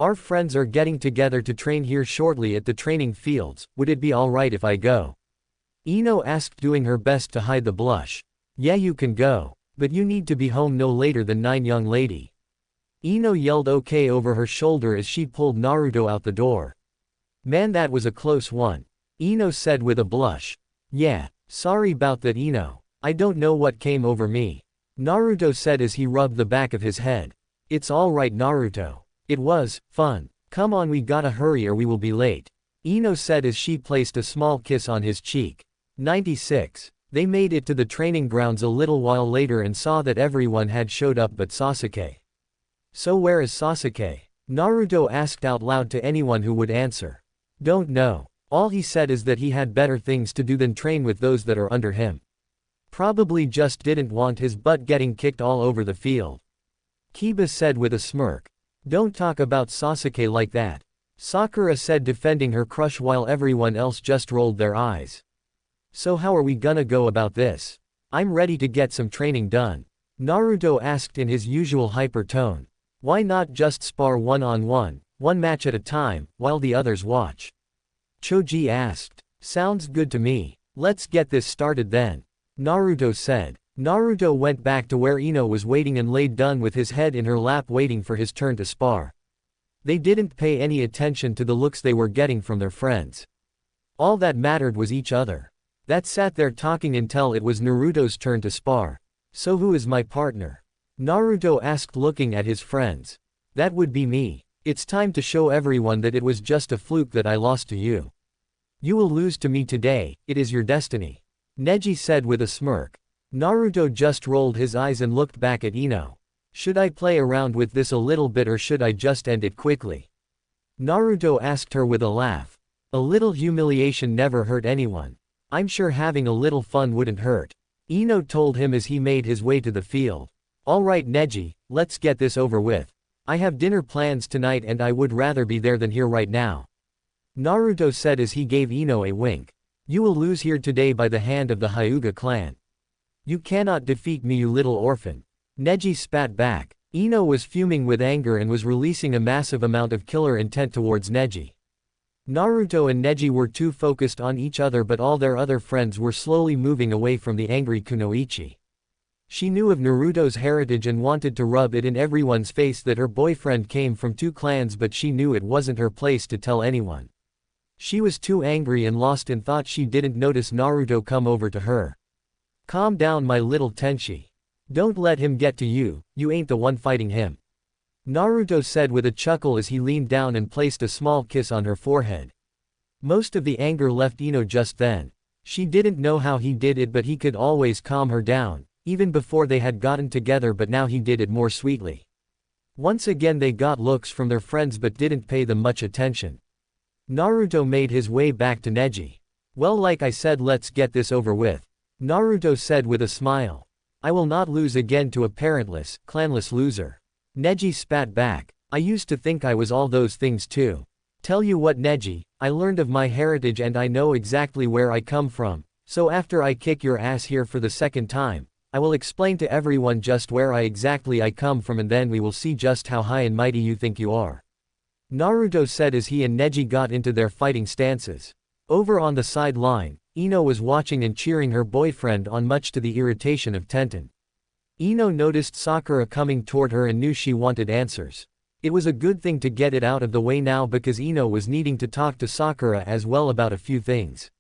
Our friends are getting together to train here shortly at the training fields, would it be alright if I go? Ino asked, doing her best to hide the blush. Yeah, you can go. But you need to be home no later than 9, young lady. Ino yelled okay over her shoulder as she pulled Naruto out the door. Man, that was a close one. Ino said with a blush. Yeah, sorry about that, Ino. I don't know what came over me. Naruto said as he rubbed the back of his head. It's alright, Naruto. It was fun. Come on, we gotta hurry or we will be late. Ino said as she placed a small kiss on his cheek. 96. They made it to the training grounds a little while later and saw that everyone had showed up but Sasuke. So where is Sasuke? Naruto asked out loud to anyone who would answer. Don't know. All he said is that he had better things to do than train with those that are under him. Probably just didn't want his butt getting kicked all over the field. Kiba said with a smirk. Don't talk about Sasuke like that. Sakura said, defending her crush while everyone else just rolled their eyes. So how are we gonna go about this? I'm ready to get some training done. Naruto asked in his usual hyper tone. Why not just spar one-on-one, one match at a time, while the others watch? Choji asked. Sounds good to me. Let's get this started then. Naruto said. Naruto went back to where Ino was waiting and laid down with his head in her lap waiting for his turn to spar. They didn't pay any attention to the looks they were getting from their friends. All that mattered was each other. That sat there talking until it was Naruto's turn to spar. So who is my partner? Naruto asked, looking at his friends. That would be me. It's time to show everyone that it was just a fluke that I lost to you. You will lose to me today, it is your destiny. Neji said with a smirk. Naruto just rolled his eyes and looked back at Ino. Should I play around with this a little bit or should I just end it quickly? Naruto asked her with a laugh. A little humiliation never hurt anyone. I'm sure having a little fun wouldn't hurt. Ino told him as he made his way to the field. Alright Neji, let's get this over with. I have dinner plans tonight and I would rather be there than here right now. Naruto said as he gave Ino a wink. You will lose here today by the hand of the Hyuga clan. You cannot defeat me, you little orphan. Neji spat back. Ino was fuming with anger and was releasing a massive amount of killer intent towards Neji. Naruto and Neji were too focused on each other, but all their other friends were slowly moving away from the angry Kunoichi. She knew of Naruto's heritage and wanted to rub it in everyone's face that her boyfriend came from 2 clans, but she knew it wasn't her place to tell anyone. She was too angry and lost and thought she didn't notice Naruto come over to her. Calm down, my little Tenshi. Don't let him get to you, you ain't the one fighting him. Naruto said with a chuckle as he leaned down and placed a small kiss on her forehead. Most of the anger left Ino just then. She didn't know how he did it, but he could always calm her down, even before they had gotten together, but now he did it more sweetly. Once again they got looks from their friends but didn't pay them much attention. Naruto made his way back to Neji. Well, like I said, let's get this over with. Naruto said with a smile. I will not lose again to a parentless, clanless loser. Neji spat back. I used to think I was all those things too. Tell you what Neji, I learned of my heritage and I know exactly where I come from, so after I kick your ass here for the second time, I will explain to everyone just where I come from and then we will see just how high and mighty you think you are. Naruto said as he and Neji got into their fighting stances. Over on the sideline, Ino was watching and cheering her boyfriend on, much to the irritation of Tenten. Ino noticed Sakura coming toward her and knew she wanted answers. It was a good thing to get it out of the way now because Ino was needing to talk to Sakura as well about a few things.